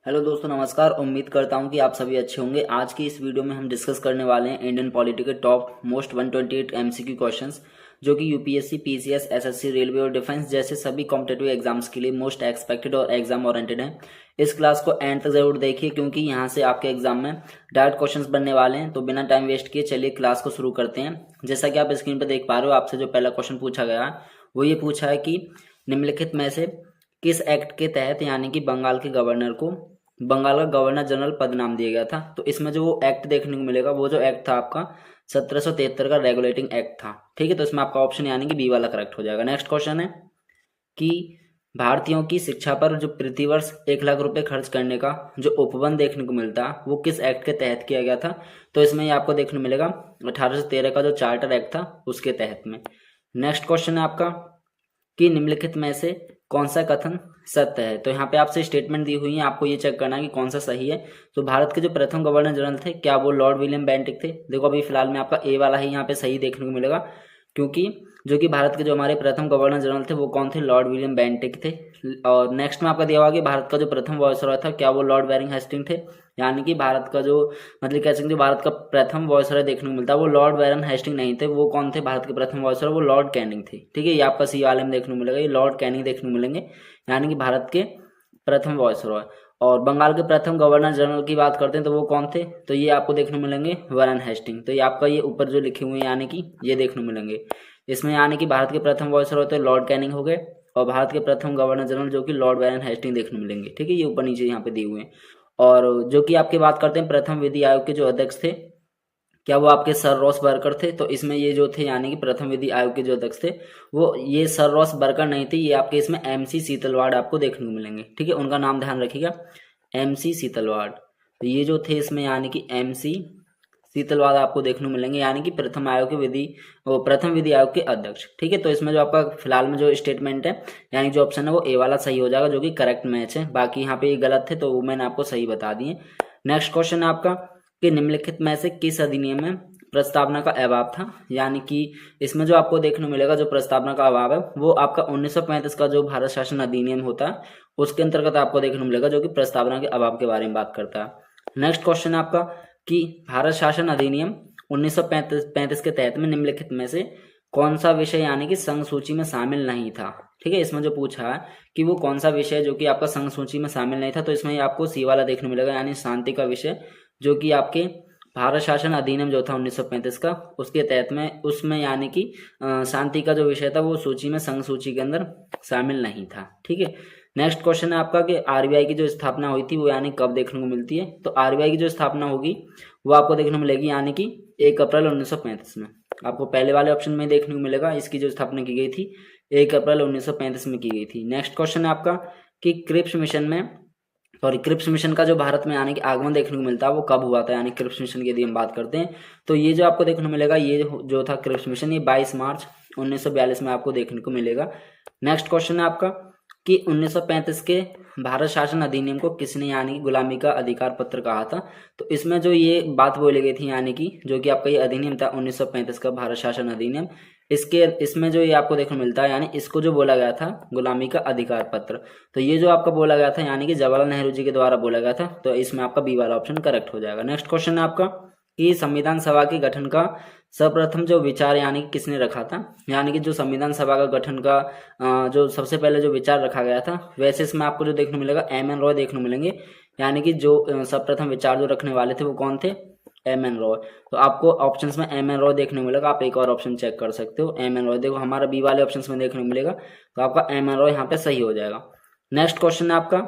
Hello दोस्तों, नमस्कार। उम्मीद करता हूं कि आप सभी अच्छे होंगे। आज की इस वीडियो में हम डिस्कस करने वाले हैं इंडियन पॉलिटी के टॉप मोस्ट 128 एमसीक्यू क्वेश्चंस, जो कि यूपीएससी, पीसीएस, एसएससी, रेलवे और डिफेंस जैसे सभी कॉम्पिटेटिव एग्जाम्स के लिए मोस्ट एक्सपेक्टेड और एग्जाम ओरिएंटेड हैं। इस क्लास को एंड तक जरूर देखिए, क्योंकि यहाँ से आपके एग्जाम में डायरेक्ट क्वेश्चंस बनने वाले हैं। तो बिना टाइम वेस्ट किए चलिए क्लास को शुरू करते हैं। जैसा कि आप स्क्रीन पर देख पा रहे हो, आपसे जो पहला क्वेश्चन पूछा गया है वो ये पूछा है कि निम्नलिखित में से किस एक्ट के तहत यानी कि बंगाल के गवर्नर को बंगाल का गवर्नर जनरल पद नाम दिया गया था। तो इसमें जो वो एक्ट देखने को मिलेगा वो जो एक्ट था आपका 1773 का रेगुलेटिंग एक्ट था। ठीक है, तो इसमें आपका ऑप्शन यानी कि बी वाला करेक्ट हो जाएगा। नेक्स्ट क्वेश्चन है कि भारतीयों की शिक्षा पर जो प्रतिवर्ष 1 लाख रुपए खर्च करने का जो उपबंध देखने को मिलता है वो किस एक्ट के तहत किया गया था। तो इसमें ये आपको देखने को मिलेगा 1813 का जो चार्टर एक्ट था उसके तहत में। नेक्स्ट क्वेश्चन है आपका कि निम्नलिखित में से कौन सा कथन सत्य है। तो यहाँ पे आपसे स्टेटमेंट दी हुई है, आपको ये चेक करना है कि कौन सा सही है। तो भारत के जो प्रथम गवर्नर जनरल थे, क्या वो लॉर्ड विलियम बेंटिक थे? देखो अभी फिलहाल में आपका ए वाला ही यहाँ पे सही देखने को मिलेगा, क्योंकि जो कि भारत के जो हमारे प्रथम गवर्नर जनरल थे वो कौन थे? लॉर्ड विलियम बेंटिक थे। और नेक्स्ट में आपका दिया हुआ कि भारत का जो प्रथम वायसरॉय था, क्या वो लॉर्ड वेरिंग हेस्टिंग थे? यानी कि भारत का जो मतलब कह सकते हैं जो भारत का प्रथम वायसरॉय देखने को मिलता है वो लॉर्ड वेरन हेस्टिंग नहीं थे। वो कौन थे भारत के प्रथम वायसरॉय? वो लॉर्ड कैनिंग थे। ठीक है, ये आपका सी वाले में देखने को मिलेगा, ये लॉर्ड कैनिंग देखने को मिलेंगे, यानी कि भारत के प्रथम वायसरॉय। और बंगाल के प्रथम गवर्नर जनरल की बात करते हैं तो वो कौन थे? तो ये आपको देखने को मिलेंगे वेरन हेस्टिंग। तो ये आपका ये ऊपर जो लिखे हुए हैं यानी कि ये देखने को मिलेंगे। इसमें यानी कि भारत के प्रथम वायसरॉय तो लॉर्ड कैनिंग हो गए, और भारत के प्रथम गवर्नर जनरल जो कि लॉर्ड वेरन हेस्टिंग देखने को मिलेंगे। ठीक है, ये ऊपर नीचे यहाँ पे दिए हुए हैं। और जो कि आपकी बात करते हैं प्रथम विधि आयोग के जो अध्यक्ष थे, क्या वो आपके सर रॉस बर्कर थे? तो इसमें ये जो थे यानी कि प्रथम विधि आयोग के जो अध्यक्ष थे वो ये सर रॉस बर्कर नहीं थे, ये आपके इसमें एमसी सीतलवाड़ आपको देखने को मिलेंगे। ठीक है, उनका नाम ध्यान रखिएगा, एमसी सीतलवाड़। तो ये जो थे इसमें यानी कि एमसी सीतलवाड़ आपको देखने को मिलेंगे, यानी कि प्रथम आयोग के विधि वो प्रथम विधि आयोग के अध्यक्ष। ठीक है, तो इसमें जो आपका फिलहाल में जो स्टेटमेंट है यानी जो ऑप्शन है वो ए वाला सही हो जाएगा, जो कि करेक्ट मैच है। बाकी यहाँ पे ये गलत थे तो वो मैंने आपको सही बता दिए। नेक्स्ट क्वेश्चन है आपका कि निम्नलिखित में से किस अधिनियम में प्रस्तावना का अभाव था? यानी कि इसमें जो आपको देखने को मिलेगा जो प्रस्तावना का अभाव है वो आपका 1935 का जो भारत शासन अधिनियम होता है उसके अंतर्गत आपको देखने को मिलेगा, जो कि प्रस्तावना के अभाव के बारे में बात करता है। नेक्स्ट क्वेश्चन है आपका कि भारत शासन अधिनियम 1935 के तहत में निम्नलिखित में से कौन सा विषय यानी कि संघ सूची में शामिल नहीं था? ठीक है, इसमें जो पूछा है कि वो कौन सा विषय जो कि आपका संघ सूची में शामिल नहीं था, तो इसमें आपको सी वाला देखने मिलेगा, यानी शांति का विषय, जो कि आपके भारत शासन अधिनियम जो था 1935 का उसके तहत में उसमें यानी कि शांति का जो विषय था वो सूची में संघ सूची के अंदर शामिल नहीं था। ठीक है, नेक्स्ट क्वेश्चन है आपका कि आरबीआई की जो स्थापना हुई थी वो यानी कब देखने को मिलती है? तो आरबीआई की जो स्थापना होगी वो आपको देखने को मिलेगी यानी कि 1 अप्रैल 1935 में। आपको पहले वाले ऑप्शन में देखने को मिलेगा, इसकी जो स्थापना की गई थी 1 अप्रैल 1935 में की गई थी। नेक्स्ट क्वेश्चन है आपका कि क्रिप्स मिशन में क्रिप्स मिशन का जो भारत में आने के आगमन देखने को मिलता है वो कब हुआ था? यानी क्रिप्स मिशन की यदि हम बात करते हैं तो ये जो आपको देखने को मिलेगा ये जो था क्रिप्स मिशन, ये 22 मार्च 1942 में आपको देखने को मिलेगा। नेक्स्ट क्वेश्चन है आपका कि 1935 के भारत शासन अधिनियम को किसने यानी कि गुलामी का अधिकार पत्र कहा था? तो इसमें जो ये बात बोली गई थी यानी कि जो कि आपका ये अधिनियम था 1935 का भारत शासन अधिनियम, इसमें जो ये आपको देखने को मिलता है यानी इसको जो बोला गया था गुलामी का अधिकार पत्र, तो ये जो आपका बोला गया था यानी कि जवाहरलाल नेहरू जी के द्वारा बोला गया था। तो इसमें आपका बी वाला ऑप्शन करेक्ट हो जाएगा। नेक्स्ट क्वेश्चन है आपका कि संविधान सभा के गठन का सर्वप्रथम जो विचार यानी कि किसने रखा था? यानी कि जो संविधान सभा का गठन का जो सबसे पहले जो विचार रखा गया था, वैसे इसमें आपको जो देखने को मिलेगा एम.एन. रॉय देखने को मिलेंगे, यानी कि जो सर्वप्रथम विचार जो रखने वाले थे वो कौन थे? एम.एन. रॉय। तो आपको ऑप्शंस में एम.एन. रॉय देखने को मिलेगा, आप एक और ऑप्शन चेक कर सकते हो एम.एन. रॉय। देखो हमारा बी वाले ऑप्शंस में देखने को मिलेगा, तो आपका एम.एन. रॉय यहाँ पे सही हो जाएगा। नेक्स्ट क्वेश्चन है आपका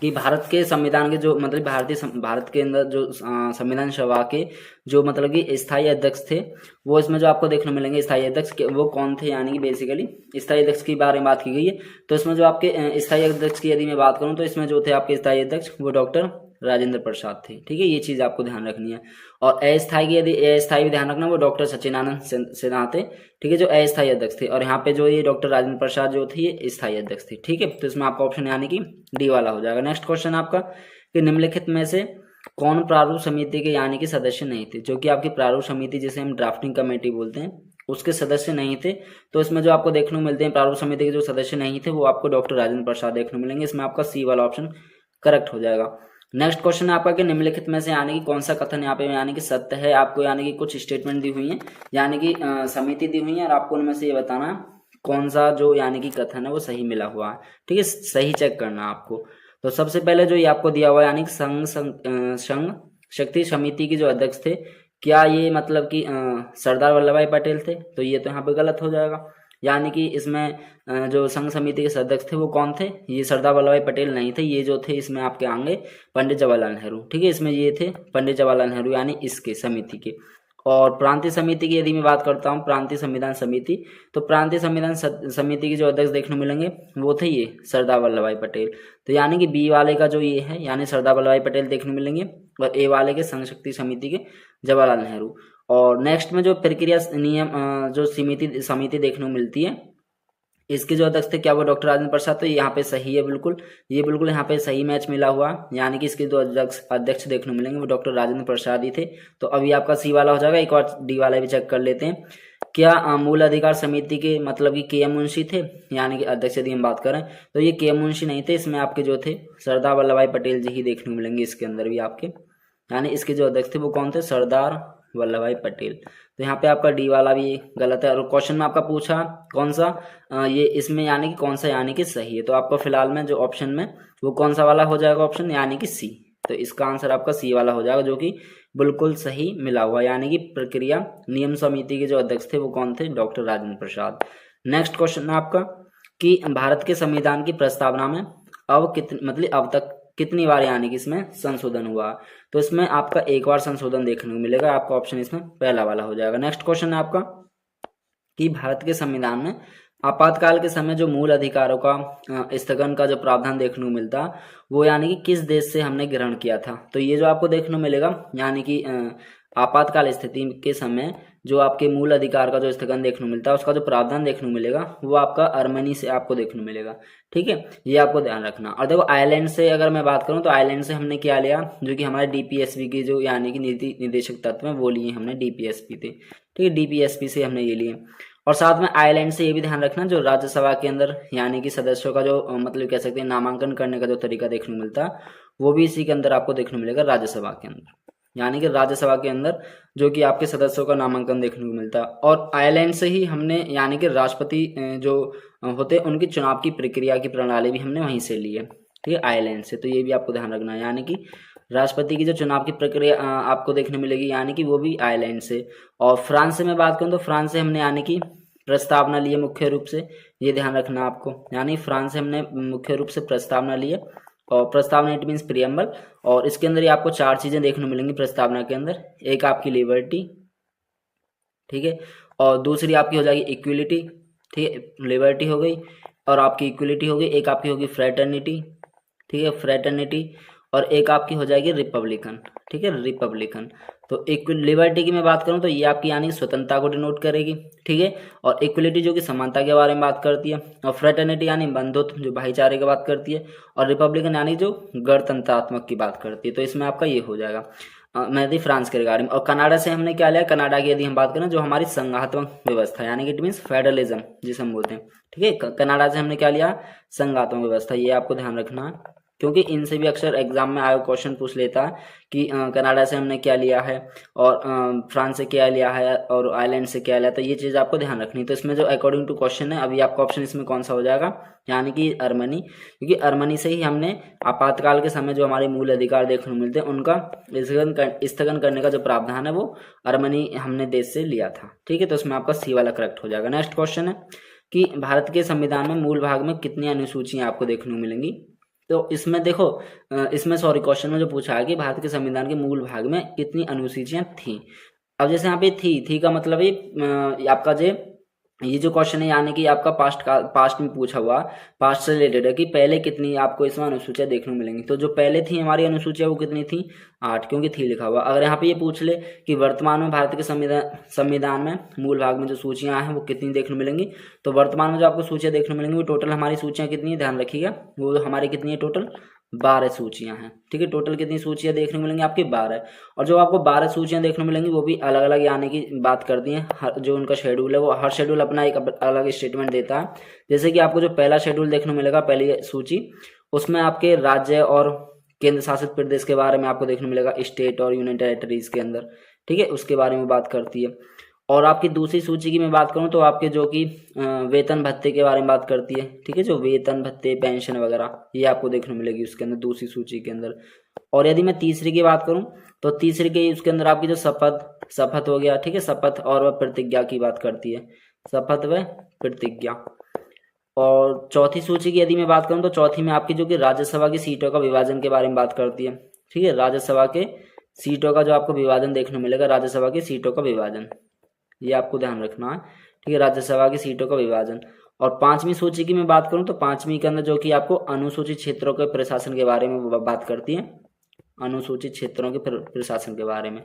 कि भारत के संविधान के जो मतलब भारत के अंदर जो संविधान सभा के जो मतलब कि स्थायी अध्यक्ष थे वो इसमें जो आपको देखने मिलेंगे स्थायी अध्यक्ष वो कौन थे? यानी कि बेसिकली स्थायी अध्यक्ष के बारे में बात की गई है। तो इसमें जो आपके स्थायी अध्यक्ष की यदि मैं बात करूं तो इसमें जो थे आपके स्थायी अध्यक्ष वो डॉक्टर राजेंद्र प्रसाद थे। ठीक है, ये चीज आपको ध्यान रखनी है। और अस्थायी की यदि अस्थायी भी ध्यान रखना, वो डॉक्टर सच्चिदानंद सिन्हा थे। ठीक है, जो अस्थायी अध्यक्ष थे, और यहाँ पे जो ये डॉक्टर राजेंद्र प्रसाद जो थे ये स्थायी अध्यक्ष थे। ठीक है, तो इसमें आपका ऑप्शन यानी कि डी वाला हो जाएगा। नेक्स्ट क्वेश्चन आपका कि निम्नलिखित में से कौन प्रारूप समिति के यानी कि सदस्य नहीं थे? जो कि आपकी प्रारूप समिति जिसे हम ड्राफ्टिंग कमेटी बोलते हैं उसके सदस्य नहीं थे। तो इसमें जो आपको देखने को मिलते हैं प्रारूप समिति के जो सदस्य नहीं थे वो आपको डॉक्टर राजेंद्र प्रसाद देखने को मिलेंगे। इसमें आपका सी वाला ऑप्शन करेक्ट हो जाएगा। नेक्स्ट क्वेश्चन है आपका कि निम्नलिखित में से यानी कि कौन सा कथन यहाँ पे यानी कि सत्य है। आपको यानी कि कुछ स्टेटमेंट दी हुई है, यानी कि समिति दी हुई है, और आपको उनमें से ये बताना है कौन सा जो यानी कि कथन है वो सही मिला हुआ है। ठीक है, सही चेक करना है आपको। तो सबसे पहले जो ये आपको दिया हुआ है यानी कि संघ शक्ति समिति के जो अध्यक्ष थे, क्या ये मतलब कि सरदार वल्लभ भाई पटेल थे? तो ये तो यहाँ पे गलत हो जाएगा। यानी कि इसमें जो संघ समिति के अध्यक्ष थे वो कौन थे? ये सरदार वल्लभ भाई पटेल नहीं थे। ये जो थे इसमें आपके आएंगे पंडित जवाहरलाल नेहरू। ठीक है, इसमें ये थे पंडित जवाहरलाल नेहरू यानी इसके समिति के। और प्रांतीय समिति की यदि मैं बात करता हूँ, प्रांतीय संविधान समिति, तो प्रांतीय संविधान समिति के जो अध्यक्ष देखने मिलेंगे वो थे ये सरदार वल्लभ भाई पटेल। तो यानी कि बी वाले का जो ये है यानी सरदार वल्लभ भाई पटेल देखने मिलेंगे, और ए वाले के संघ शक्ति समिति के जवाहरलाल नेहरू। और नेक्स्ट में जो प्रक्रिया नियम जो समिति देखने को मिलती है, इसके जो अध्यक्ष थे क्या वो डॉक्टर राजेंद्र प्रसाद? तो यहाँ पे सही है, बिल्कुल ये बिल्कुल यहाँ पे सही मैच मिला हुआ, यानी कि इसके जो अध्यक्ष देखने को मिलेंगे वो डॉक्टर राजेंद्र प्रसाद ही थे। तो अभी आपका सी वाला हो जाएगा। एक और डी वाला भी चेक कर लेते हैं। क्या मूल अधिकार समिति के मतलब कि के.एम. मुंशी थे? यानी कि अध्यक्ष यदि हम बात करें तो ये के.एम. मुंशी नहीं थे, इसमें आपके जो थे सरदार वल्लभ भाई पटेल जी ही देखने को मिलेंगे इसके अंदर भी आपके। यानी इसके जो अध्यक्ष थे वो कौन थे? सरदार वल्लभ भाई पटेल। तो यहाँ पे आपका डी वाला भी गलत है। और क्वेश्चन में आपका पूछा कौन सा ये इसमें यानी कि कौन सा यानी कि सही है, तो आपको फिलहाल में जो ऑप्शन में वो कौन सा वाला हो जाएगा ऑप्शन, यानी कि सी। तो इसका आंसर आपका सी वाला हो जाएगा, जो कि बिल्कुल सही मिला हुआ, यानी कि प्रक्रिया नियम समिति के जो अध्यक्ष थे वो कौन थे? Doctor Rajendra Prasad. Next question है आपका कि भारत के संविधान की प्रस्तावना में अब तक कितनी बार यानी कि इसमें संशोधन हुआ? तो इसमें आपका एक बार संशोधन देखने को मिलेगा। आपका ऑप्शन इसमें पहला वाला हो जाएगा। नेक्स्ट क्वेश्चन है आपका कि भारत के संविधान में आपातकाल के समय जो मूल अधिकारों का स्थगन का जो प्रावधान देखने को मिलता वो यानी कि किस देश से हमने ग्रहण किया था? तो ये जो आपको देखने को मिलेगा यानी कि आपातकाल स्थिति के समय जो आपके मूल अधिकार का जो स्थगन देखने को मिलता है उसका जो प्रावधान देखने को मिलेगा वो आपका अर्मेनी से आपको देखने को मिलेगा। ठीक है, ये आपको ध्यान रखना। और देखो आयरलैंड से अगर मैं बात करूं तो आयरलैंड से हमने क्या लिया, जो कि हमारे डीपीएसपी की जो यानी कि नीति निर्देशक तत्व है वो लिए हमने डीपीएसपी थे। ठीक है, डीपीएसपी से हमने ये लिए। और साथ में आयरलैंड से ये भी ध्यान रखना जो राज्यसभा के अंदर यानी कि सदस्यों का जो मतलब कह सकते हैं नामांकन करने का जो तरीका देखने को मिलता वो भी इसी के अंदर आपको देखने को मिलेगा, राज्यसभा के अंदर। यानी कि राज्यसभा के अंदर जो कि आपके सदस्यों का नामांकन देखने को मिलता है। और आयरलैंड से ही हमने यानी कि राष्ट्रपति जो होते हैं उनकी चुनाव की प्रक्रिया की प्रणाली भी हमने वहीं से ली है। ठीक है, आयरलैंड से। तो ये भी आपको ध्यान रखना है, यानी कि राष्ट्रपति की जो चुनाव की प्रक्रिया आपको देखने मिलेगी यानी कि वो भी आयरलैंड से। और फ्रांस से मैं बात करूँ तो फ्रांस से हमने यानी कि प्रस्तावना लिए मुख्य रूप से, ये ध्यान रखना आपको। यानी फ्रांस से हमने मुख्य रूप से प्रस्तावना लिए, और प्रस्तावना इट मीन्स प्रियम्बल। और इसके अंदर ही आपको चार चीजें देखने मिलेंगी प्रस्तावना के अंदर। एक आपकी लिबर्टी, ठीक है, और दूसरी आपकी हो जाएगी इक्विलिटी। ठीक है, लिबर्टी हो गई और आपकी इक्विलिटी हो गई। एक आपकी होगी फ्रेटर्निटी, ठीक है, फ्रेटर्निटी। और एक आपकी हो जाएगी रिपब्लिकन। ठीक है, रिपब्लिकन। तो एक लिबर्टी की मैं बात करूं तो ये आपकी यानी स्वतंत्रता को डिनोट करेगी। ठीक है, और इक्वलिटी जो कि समानता के बारे में बात करती है, और फ्रेटर्निटी यानी बंधुत्व जो भाईचारे की बात करती है, और रिपब्लिकन यानी जो गणतंत्रात्मक की बात करती है। तो इसमें आपका ये हो जाएगा मैं दी फ्रांस के रिगार्डिंग। और कनाडा से हमने क्या लिया, कनाडा की यदि हम बात करें जो हमारी संघात्मक व्यवस्था यानी कि इट मीन्स फेडरलिज्म जिसे हम बोलते हैं। ठीक है, कनाडा से हमने क्या लिया, संघात्मक व्यवस्था। ये आपको ध्यान रखना है क्योंकि इनसे भी अक्सर एग्जाम में आयोग क्वेश्चन पूछ लेता है कि कनाडा से हमने क्या लिया है, और फ्रांस से क्या लिया है, और आयरलैंड से क्या लिया। तो ये चीज़ आपको ध्यान रखनी। तो इसमें जो अकॉर्डिंग टू क्वेश्चन है अभी आपका ऑप्शन इसमें कौन सा हो जाएगा, यानी कि अर्मनी, क्योंकि अर्मनी से ही हमने आपातकाल के समय जो हमारे मूल अधिकार देखने को मिलते हैं उनका स्थगन करने का जो प्रावधान है वो अर्मनी हमने देश से लिया था। ठीक है, तो इसमें आपका सी वाला करेक्ट हो जाएगा। नेक्स्ट क्वेश्चन है कि भारत के संविधान में मूल भाग में कितनी अनुसूचियां आपको देखने को मिलेंगी। तो इसमें देखो इसमें क्वेश्चन में जो पूछा है कि भारत के संविधान के मूल भाग में कितनी अनुसूचियां थी। अब जैसे यहाँ पे थी का मतलब ये आपका ये जो क्वेश्चन है यानी कि आपका पास्ट में पूछा हुआ, पास्ट से रिलेटेड है कि पहले कितनी आपको इसमें अनुसूचियां देखने को मिलेंगी। तो जो पहले थी हमारी अनुसूचियां वो कितनी थी, 8, क्योंकि थी लिखा हुआ। अगर यहाँ पे ये पूछ ले कि वर्तमान में भारत के संविधान में मूल भाग में जो सूचियां हैं वो कितनी देखने मिलेंगी, तो वर्तमान में जो आपको सूचियां देखने मिलेंगी वो टोटल हमारी सूचियां कितनी, ध्यान रखिएगा, वो हमारी कितनी है, टोटल 12 सूचियां हैं। ठीक है, टोटल कितनी सूचियां देखने को मिलेंगी आपकी, 12। और जो आपको 12 सूचियां देखने को मिलेंगी वो भी अलग अलग यानी कि बात करती हैं। जो उनका शेड्यूल है वो हर शेड्यूल अपना एक अलग स्टेटमेंट देता है। जैसे कि आपको जो पहला शेड्यूल देखने को मिलेगा, पहली सूची, उसमें आपके राज्य और केंद्र शासित प्रदेश के बारे में आपको देखने मिलेगा, स्टेट और यूनियन टेरिटरीज के अंदर, ठीक है, उसके बारे में बात करती है। और आपकी दूसरी सूची की मैं बात करूं तो आपके जो कि वेतन भत्ते के बारे में बात करती है, ठीक है, जो वेतन भत्ते पेंशन वगैरह ये आपको देखने मिलेगी उसके अंदर, दूसरी सूची के अंदर। और यदि मैं तीसरी की बात करूं तो तीसरी के उसके अंदर आपकी जो शपथ हो गया, ठीक है, शपथ और वह प्रतिज्ञा की बात करती है, शपथ व प्रतिज्ञा। और चौथी सूची की यदि मैं बात करूं तो चौथी में आपकी जो कि राज्यसभा की सीटों का विभाजन के बारे में बात करती है, ठीक है, राज्यसभा के सीटों का जो आपको विभाजन देखने मिलेगा, राज्यसभा की सीटों का विभाजन, ये आपको ध्यान रखना है, ठीक है, राज्यसभा की सीटों का विभाजन। और पांचवी सूची की मैं बात करूं तो पांचवी के अंदर जो कि आपको अनुसूचित क्षेत्रों के प्रशासन के बारे में बात करती है, अनुसूचित क्षेत्रों के प्रशासन के बारे में।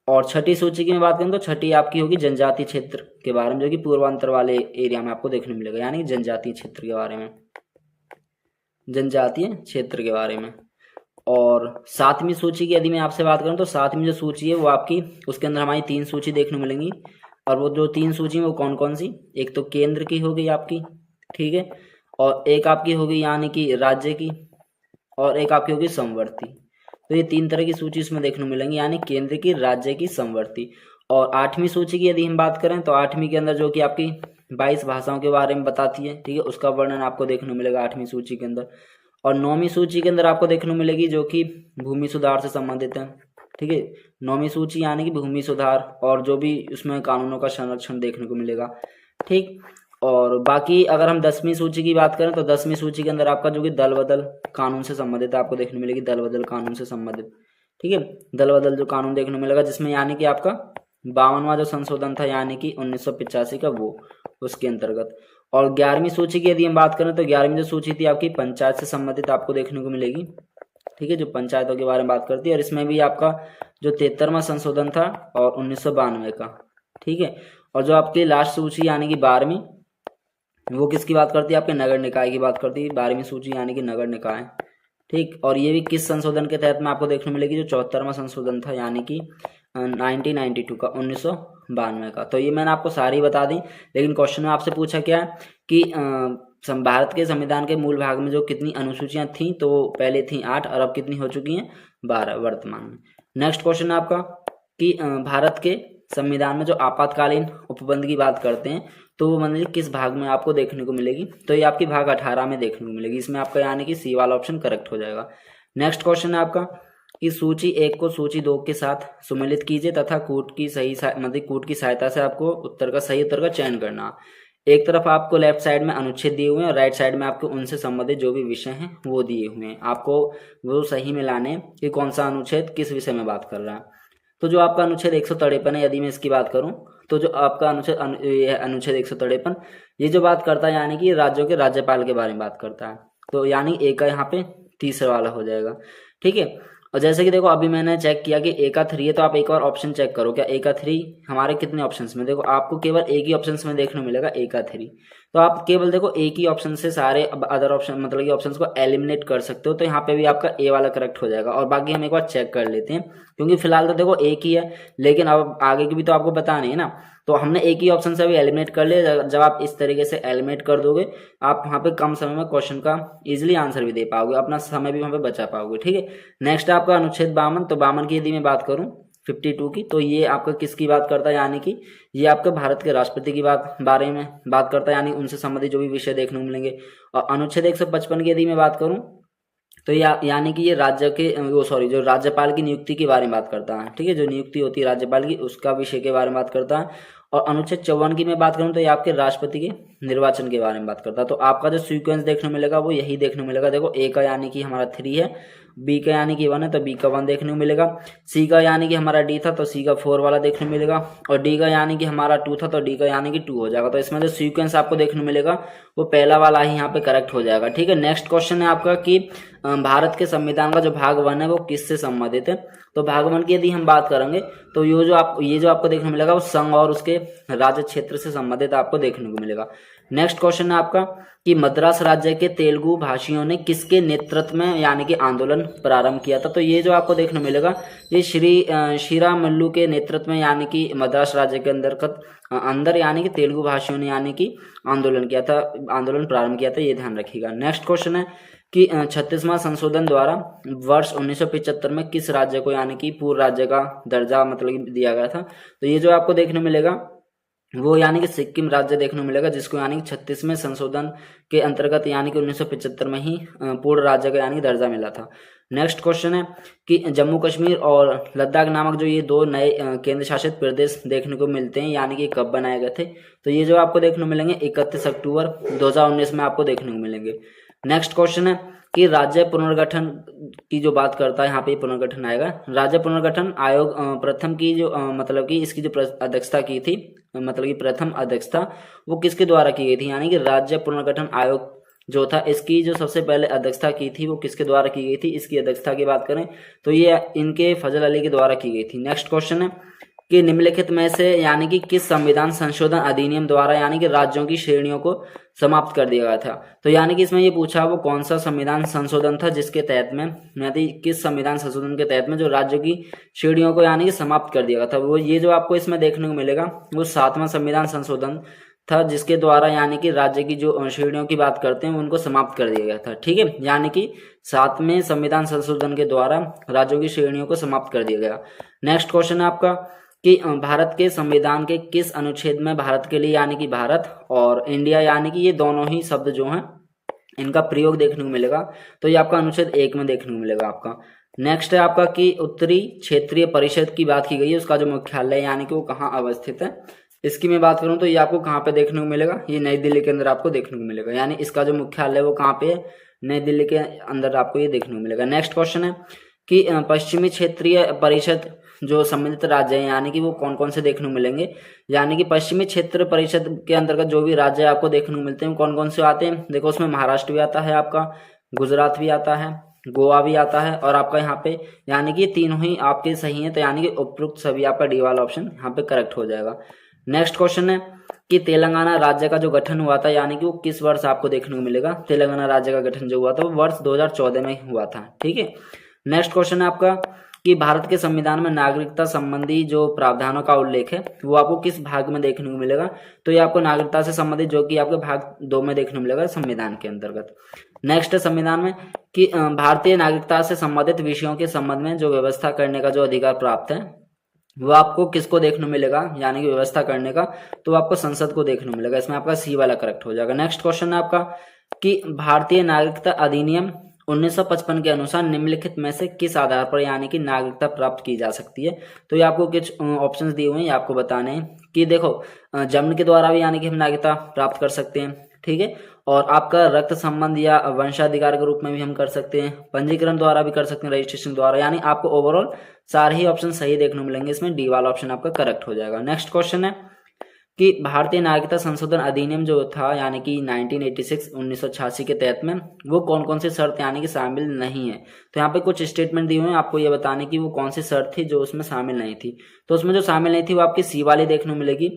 और छठी सूची की मैं बात करूं तो छठी आपकी होगी जनजातीय क्षेत्र के बारे में, जो कि पूर्वांचल वाले एरिया में आपको देखने मिलेगा, यानी जनजातीय क्षेत्र के बारे में, जनजातीय क्षेत्र के बारे में। और सातवीं सूची की यदि मैं आपसे बात करूं तो सातवीं जो सूची है वो आपकी, उसके अंदर हमारी 3 सूची देखने मिलेंगी। और वो जो 3 सूची है वो कौन कौन सी, एक तो केंद्र की हो गई आपकी, ठीक है, और एक आपकी होगी यानी कि राज्य की, और एक आपकी होगी समवर्ती। तो ये 3 तरह की सूची इसमें देखने मिलेंगी, यानी केंद्र की, राज्य की, समवर्ती। और 8वीं सूची की यदि हम बात करें तो 8वीं के अंदर जो कि आपकी 22 भाषाओं के बारे में बताती है, ठीक है, उसका वर्णन आपको देखने मिलेगा 8वीं सूची के अंदर। और 9वीं सूची के अंदर आपको देखने मिलेगी जो कि भूमि सुधार से संबंधित है, ठीक है, 9वीं सूची यानी कि भूमि सुधार और जो भी उसमें कानूनों का संरक्षण देखने को मिलेगा, ठीक। और बाकी अगर हम 10वीं सूची की बात करें तो 10वीं सूची के अंदर आपका जो कि दल बदल कानून से संबंधित आपको देखने मिलेगी, दल बदल कानून से संबंधित, ठीक है, दल बदल जो कानून देखने मिलेगा, जिसमें यानी कि आपका 52वां जो संशोधन था यानी कि 1985 का, वो उसके अंतर्गत। और 11वीं सूची की यदि हम बात करें तो 11वीं जो सूची थी आपकी पंचायत से संबंधित आपको देखने को मिलेगी, ठीक है, जो पंचायतों के बारे में बात करती है। और इसमें भी आपका जो 73वां संशोधन था और 1992 का, ठीक है। और जो आपकी लास्ट सूची यानी कि 12वीं, वो किसकी बात करती है, आपके नगर निकाय की बात करती है, 12वीं सूची यानी कि नगर निकाय, ठीक। और ये भी किस संशोधन के तहत में आपको देखने मिलेगी, जो 74वां संशोधन था यानी कि 1992 का, 1992 का। तो ये मैंने आपको सारी बता दी, लेकिन क्वेश्चन में आपसे पूछा क्या है कि भारत के संविधान के मूल भाग में जो कितनी अनुसूचियां थी, तो पहले थी 8 और अब कितनी हो चुकी हैं, 12 वर्तमान में। नेक्स्ट क्वेश्चन है आपका कि भारत के संविधान में जो आपातकालीन उपबंध की बात करते हैं तो वो मतलब किस भाग में आपको देखने को मिलेगी, तो ये आपकी भाग 18 में देखने को मिलेगी, इसमें आपका यानी कि सी वाला ऑप्शन करेक्ट हो जाएगा। नेक्स्ट क्वेश्चन है आपका कि सूची 1 को सूची 2 के साथ सुमेलित कीजिए तथा कूट की सहायता से आपको सही उत्तर का चयन करना। एक तरफ आपको लेफ्ट साइड में अनुच्छेद दिए हुए हैं और राइट साइड में आपको उनसे संबंधित जो भी विषय हैं वो दिए हुए हैं, आपको वो सही में लाने कि कौन सा अनुच्छेद किस विषय में बात कर रहा है। तो जो आपका अनुच्छेद 153 है, यदि मैं इसकी बात करूं तो जो आपका अनुच्छेद 153 ये जो बात करता है यानी कि राज्यों के राज्यपाल के बारे में बात करता है, तो यानी ए का यहाँ पे तीसरा वाला हो जाएगा, ठीक है। और जैसे कि देखो अभी मैंने चेक किया कि ए का 3 है, तो आप एक और ऑप्शन चेक करो, क्या ए का 3 हमारे कितने ऑप्शंस में, देखो आपको केवल एक ही ऑप्शंस में देखने मिलेगा ए का 3, तो आप केवल देखो एक ही ऑप्शन से सारे अदर ऑप्शन मतलब कि ऑप्शंस को एलिमिनेट कर सकते हो, तो यहाँ पे भी आपका ए वाला करेक्ट हो जाएगा। और बाकी हम एक बार चेक कर लेते हैं, क्योंकि फिलहाल तो देखो एक ही है, लेकिन अब आगे की भी तो आपको पता नहीं है ना, तो हमने एक ही ऑप्शन से अभी एलिमिनेट कर लिया। जब आप इस तरीके से एलिमिनेट कर दोगे आप वहाँ पे कम समय में क्वेश्चन का इजीली आंसर भी दे पाओगे, अपना समय भी वहाँ पे बचा पाओगे, ठीक है। नेक्स्ट आपका अनुच्छेद 52, तो 52 की यदि मैं बात करूँ 52 की, तो ये आपका किसकी बात करता है, यानी कि ये आपके भारत के राष्ट्रपति की बारे में बात करता है, यानी उनसे संबंधित जो भी विषय देखने को मिलेंगे। और अनुच्छेद 155 की यदि मैं बात करूँ तो यानी कि ये जो राज्यपाल की नियुक्ति के बारे में बात करता है, ठीक है, जो नियुक्ति होती है राज्यपाल की उसका विषय के बारे में बात करता है। और अनुच्छेद 54 की मैं बात करूं तो ये आपके राष्ट्रपति के निर्वाचन के बारे में बात करता है। तो आपका जो सीक्वेंस देखने मिलेगा वो यही देखने मिलेगा, देखो ए का यानी कि हमारा 3 है, बी का यानी कि 1 है तो बी का 1 देखने को मिलेगा, सी का यानी कि हमारा डी था तो सी का 4 वाला देखने मिलेगा, और डी का यानी कि हमारा 2 था तो डी का यानी कि 2 हो जाएगा। तो इसमें जो सीक्वेंस आपको देखने मिलेगा वो पहला वाला ही यहाँ पे करेक्ट हो जाएगा, ठीक है। नेक्स्ट क्वेश्चन है आपका कि भारत के संविधान का जो भाग 1 है वो किससे संबंधित है, तो भाग 1 की यदि हम बात करेंगे तो ये जो आपको देखने मिलेगा वो संघ और उसके राज्य क्षेत्र से संबंधित आपको देखने को मिलेगा। नेक्स्ट क्वेश्चन है आपका कि मद्रास राज्य के तेलुगु भाषियों ने किसके नेतृत्व में यानी कि आंदोलन प्रारंभ किया था, तो ये जो आपको देखने मिलेगा ये श्रीरामुलु के नेतृत्व में यानी कि मद्रास राज्य के अंदर यानी कि तेलुगु भाषियों ने यानी कि आंदोलन प्रारंभ किया था, ये ध्यान रखिएगा। नेक्स्ट क्वेश्चन है कि 36वां संशोधन द्वारा वर्ष 1975 में किस राज्य को यानी कि पूर्व राज्य का दर्जा मतलब दिया गया था। तो ये जो आपको देखने मिलेगा वो यानी कि सिक्किम राज्य देखने को मिलेगा, जिसको यानी कि 36वें संशोधन के अंतर्गत यानी कि 1975 में ही पूर्ण राज्य का यानी दर्जा मिला था। नेक्स्ट क्वेश्चन है कि जम्मू कश्मीर और लद्दाख नामक जो ये दो नए केंद्र शासित प्रदेश देखने को मिलते हैं यानी कि कब बनाए गए थे। तो ये जो आपको देखने को मिलेंगे 31 अक्टूबर 2019 में आपको देखने को मिलेंगे। नेक्स्ट क्वेश्चन है कि राज्य पुनर्गठन की जो बात करता है, यहाँ पे पुनर्गठन आएगा। राज्य पुनर्गठन आयोग प्रथम की जो मतलब कि इसकी जो अध्यक्षता की थी, मतलब कि प्रथम अध्यक्षता वो किसके द्वारा की गई थी, यानी कि राज्य पुनर्गठन आयोग जो था इसकी जो सबसे पहले अध्यक्षता की थी वो किसके द्वारा की गई थी। इसकी अध्यक्षता की बात करें तो ये इनके फजल अली के द्वारा की गई थी। नेक्स्ट क्वेश्चन है कि निम्नलिखित में से यानी कि किस संविधान संशोधन अधिनियम द्वारा यानी कि राज्यों की श्रेणियों को समाप्त कर दिया गया था। तो यानी कि इसमें ये पूछा वो कौन सा संविधान संशोधन था जिसके तहत में यानी किस संविधान संशोधन के तहत में जो राज्यों की श्रेणियों को यानी कि समाप्त कर दिया गया था। वो ये जो आपको इसमें देखने को मिलेगा वो 7वां संविधान संशोधन था, जिसके द्वारा यानी कि राज्य की जो श्रेणियों की बात करते हैं उनको समाप्त कर दिया गया था। ठीक है, यानी कि 7वें संविधान संशोधन के द्वारा राज्यों की श्रेणियों को समाप्त कर दिया गया। नेक्स्ट क्वेश्चन है आपका कि भारत के संविधान के किस अनुच्छेद में भारत के लिए यानी कि भारत और इंडिया यानी कि ये दोनों ही शब्द जो हैं इनका प्रयोग देखने को मिलेगा। तो ये आपका अनुच्छेद 1 में देखने को मिलेगा आपका। नेक्स्ट है आपका कि उत्तरी क्षेत्रीय परिषद की बात की गई है, उसका जो मुख्यालय यानी कि वो कहाँ अवस्थित है। इसकी मैं बात करूं तो ये आपको कहाँ पे देखने को मिलेगा, ये नई दिल्ली के अंदर आपको देखने को मिलेगा, यानी इसका जो मुख्यालय वो कहाँ पे है, नई दिल्ली के अंदर आपको ये देखने को मिलेगा। नेक्स्ट क्वेश्चन है कि पश्चिमी क्षेत्रीय परिषद जो सम्मिलित राज्य है यानी कि वो कौन कौन से देखने को मिलेंगे। यानी कि पश्चिमी क्षेत्र परिषद के अंतर्गत जो भी राज्य आपको देखने को मिलते हैं कौन कौन से आते हैं, देखो उसमें महाराष्ट्र भी आता है, आपका गुजरात भी आता है, गोवा भी आता है और आपका यहाँ पे यानी कि तीनों ही आपके सही हैं। तो यानी कि उपयुक्त सभी आपका डी वाला ऑप्शन यहाँ पे करेक्ट हो जाएगा। नेक्स्ट क्वेश्चन है कि तेलंगाना राज्य का जो गठन हुआ था यानी कि वो किस वर्ष आपको देखने को मिलेगा। तेलंगाना राज्य का गठन जो हुआ था वो वर्ष 2014 में हुआ था। ठीक है, नेक्स्ट क्वेश्चन है आपका कि भारत के संविधान में नागरिकता संबंधी जो प्रावधानों का उल्लेख है वो आपको किस भाग में देखने को मिलेगा। तो ये आपको नागरिकता से संबंधित जो कि आपके भाग 2 में देखने को मिलेगा संविधान के अंतर्गत। नेक्स्ट है संविधान में कि भारतीय नागरिकता से संबंधित विषयों के संबंध में जो व्यवस्था करने का जो अधिकार प्राप्त है वो आपको किसको देखने मिलेगा, यानी कि व्यवस्था करने का, तो आपको संसद को देखने मिलेगा। इसमें आपका सी वाला करेक्ट हो जाएगा। नेक्स्ट क्वेश्चन है आपका कि भारतीय नागरिकता अधिनियम 1955 के अनुसार निम्नलिखित में से किस आधार पर यानी कि नागरिकता प्राप्त की जा सकती है। तो ये आपको कुछ ऑप्शंस दिए हुए हैं, ये आपको बताने हैं कि देखो जन्म के द्वारा भी यानी कि हम नागरिकता प्राप्त कर सकते हैं। ठीक है, और आपका रक्त संबंध या वंशाधिकार के रूप में भी हम कर सकते हैं, पंजीकरण द्वारा भी कर सकते हैं, रजिस्ट्रेशन द्वारा, यानी आपको ओवरऑल सारे ही ऑप्शन सही देखने को मिलेंगे। इसमें डी वाला ऑप्शन आपका करेक्ट हो जाएगा। नेक्स्ट क्वेश्चन है कि भारतीय नागरिकता संशोधन अधिनियम जो था यानी कि 1986 के तहत में वो कौन कौन सी शर्त यानी कि शामिल नहीं है। तो यहाँ पे कुछ स्टेटमेंट दिए हुए हैं, आपको ये बताने की वो कौन सी शर्त थी जो उसमें शामिल नहीं थी। तो उसमें जो शामिल नहीं थी वो आपकी सी वाली देखने को मिलेगी,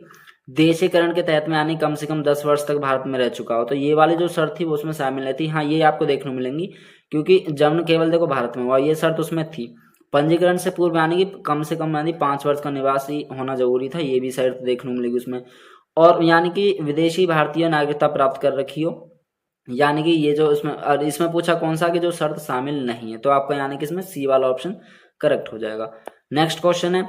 देशीकरण के तहत में यानी कम से कम 10 वर्ष तक भारत में रह चुका हो। तो ये वाली जो शर्त थी वो उसमें शामिल नहीं थी। हाँ, ये आपको देखने को मिलेंगी क्योंकि जन्म केवल देखो भारत में हुआ, ये शर्त उसमें थी। पंजीकरण से पूर्व यानी कि कम से कम यानी 5 वर्ष का निवासी होना जरूरी था, ये भी शर्त देखने को मिलेगी उसमें। और यानी कि विदेशी भारतीय नागरिकता प्राप्त कर रखी हो, यानी कि ये जो इसमें पूछा कौन सा कि जो शर्त शामिल नहीं है, तो आपका यानी कि इसमें सी वाला ऑप्शन करेक्ट हो जाएगा। नेक्स्ट क्वेश्चन है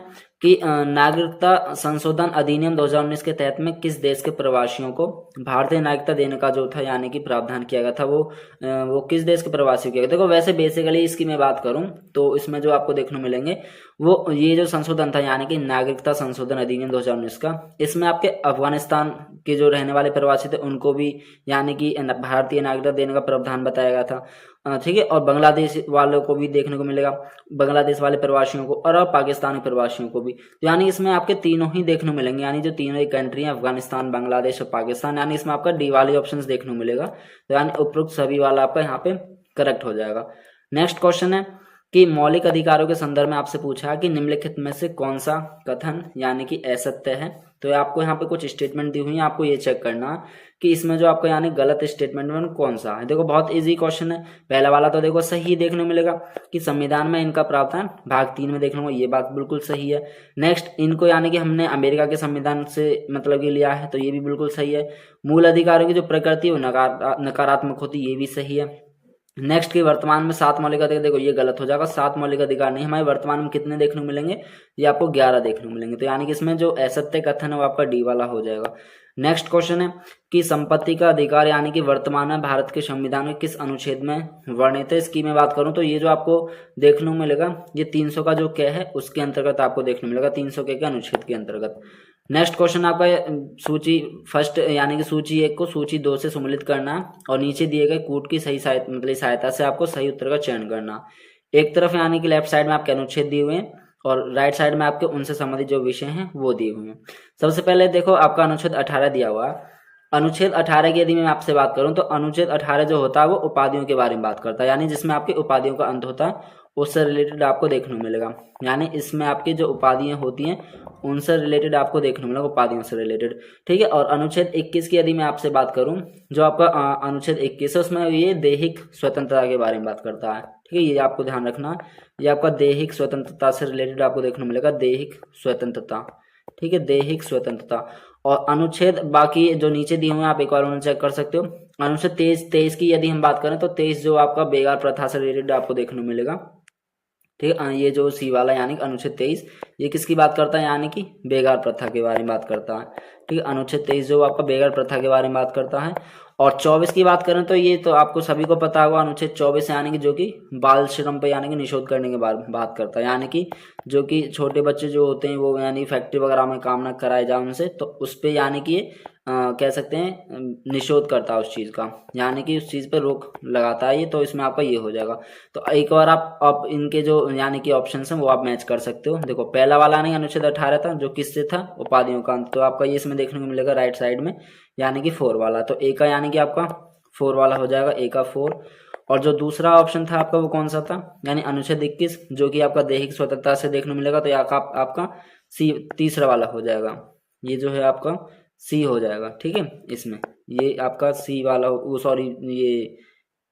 कि नागरिकता संशोधन अधिनियम 2019 के तहत में किस देश के प्रवासियों को भारतीय नागरिकता देने का जो था यानी कि प्रावधान किया गया था वो किस देश के प्रवासी किया गया। देखो वैसे बेसिकली इसकी मैं बात करूं तो इसमें जो आपको देखने मिलेंगे वो ये जो संशोधन था यानी कि नागरिकता संशोधन अधिनियम 2019 का, इसमें आपके अफगानिस्तान के जो रहने वाले प्रवासी थे उनको भी यानी कि भारतीय नागरिकता देने का प्रावधान बताया गया था। ठीक है, और बांग्लादेश वालों को भी देखने को मिलेगा, बांग्लादेश वाले प्रवासियों को और पाकिस्तानी प्रवासियों को भी। तो यानी इसमें आपके तीनों ही देखने को मिलेंगे, यानी जो तीनों ही कंट्री हैं अफगानिस्तान, बांग्लादेश और पाकिस्तान, यानी इसमें आपका डी वाले ऑप्शंस देखने को मिलेगा। तो यानी उपरोक्त सभी वाला आपका यहाँ पे करेक्ट हो जाएगा। नेक्स्ट क्वेश्चन है कि मौलिक अधिकारों के संदर्भ में आपसे पूछा कि निम्नलिखित में से कौन सा कथन यानी कि असत्य है। तो आपको यहाँ पे कुछ स्टेटमेंट दी हुई है, आपको ये चेक करना कि इसमें जो आपको यानी गलत स्टेटमेंट में कौन सा है। देखो बहुत इजी क्वेश्चन है। पहला वाला तो देखो सही देखने को मिलेगा कि संविधान में इनका प्रावधान भाग 3 में देखने को, ये बात बिल्कुल सही है। नेक्स्ट, इनको यानी कि हमने अमेरिका के संविधान से मतलब ये लिया है, तो ये भी बिल्कुल सही है। मूल अधिकारों की जो प्रकृति वो नकारात्मक होती, ये भी सही है। नेक्स्ट की वर्तमान में 7 मौलिक अधिकार, देखो ये गलत हो जाएगा, 7 मौलिक अधिकार नहीं, हमारे वर्तमान में कितने देखने को मिलेंगे, ये आपको 11 देखने को मिलेंगे। तो यानी कि इसमें जो असत्य कथन है वो आपका डी वाला हो जाएगा। नेक्स्ट क्वेश्चन है कि संपत्ति का अधिकार यानी कि वर्तमान में भारत के संविधान के किस अनुच्छेद में वर्णित है। इसकी मैं बात करूं तो ये जो आपको देखने को मिलेगा ये 300 का जो क्या है उसके अंतर्गत आपको देखने को मिलेगा, 300 के अनुच्छेद के अंतर्गत। नेक्स्ट क्वेश्चन आपका सूची फर्स्ट यानी कि सूची 1 को सूची 2 से सम्मिलित करना और नीचे दिए गए कूट की सही सहायता से आपको सही उत्तर का चयन करना। एक तरफ यानी कि लेफ्ट साइड में आपके अनुच्छेद दिए हुए हैं और राइट साइड में आपके उनसे संबंधित जो विषय हैं वो दिए हुए हैं। सबसे पहले देखो आपका अनुच्छेद 18 दिया हुआ है। अनुच्छेद 18 की यदि मैं आपसे बात करूं तो अनुच्छेद 18 जो होता है वो उपाधियों के बारे में बात करता है, यानी जिसमें आपकी उपाधियों का अंत होता है उससे रिलेटेड आपको देखने को मिलेगा। यानी इसमें आपकी जो उपाधियां होती हैं उनसे रिलेटेड आपको देखने को मिलेगा, उपाधियों से रिलेटेड, ठीक है। और अनुच्छेद 21 की यदि मैं आपसे बात करूं, जो आपका अनुच्छेद 21 है उसमें ये दैहिक स्वतंत्रता के बारे में बात करता है, ठीक है। ये आपको ध्यान रखना, ये आपका दैहिक स्वतंत्रता से रिलेटेड आपको देखने को मिलेगा, दैहिक स्वतंत्रता, ठीक है, दैहिक स्वतंत्रता। और अनुच्छेद बाकी जो नीचे दिए हुए हैं आप एक बार उन्हें चेक कर सकते हो। अनुच्छेद 23 की यदि हम बात करें तो 23 जो आपका बेगार प्रथा से रिलेटेड आपको देखने को मिलेगा, ठीक है। ये जो सी वाला यानी अनुच्छेद 23 ये किसकी बात करता है, यानी कि बेगार प्रथा के बारे में बात करता है, ठीक है। अनुच्छेद 23 जो आपका बेगार प्रथा के बारे में बात करता है। और 24 की बात करें तो ये तो आपको सभी को पता होगा, अनुच्छेद 24 यानी कि जो कि बाल श्रम पे यानी कि निषेध करने के बारे में बात करता है, यानी कि जो कि छोटे बच्चे जो होते हैं वो यानी फैक्ट्री वगैरह में काम ना कराए जाए उनसे, तो उस पे यानी कि कह सकते हैं निषेध करता है उस चीज़ का, यानी कि उस चीज़ पे रोक लगाता है ये। तो इसमें आपका ये हो जाएगा। तो एक बार आप इनके जो यानी कि ऑप्शन हैं वो आप मैच कर सकते हो। देखो पहला वाला नहीं अनुच्छेद 18 था जो किससे था, उपाधियों का अंत, तो आपका ये इसमें देखने को मिलेगा राइट साइड में यानी कि 4 वाला। तो ए का यानी कि आपका 4 वाला हो जाएगा, ए का 4। और जो दूसरा ऑप्शन था आपका वो कौन सा था, यानी अनुच्छेद 21 जो कि आपका दैहिक स्वतंत्रता से देखने को मिलेगा, तो आपका सी तीसरा वाला हो जाएगा, ये जो है आपका सी हो जाएगा, ठीक है। इसमें ये आपका सी वाला वो सॉरी ये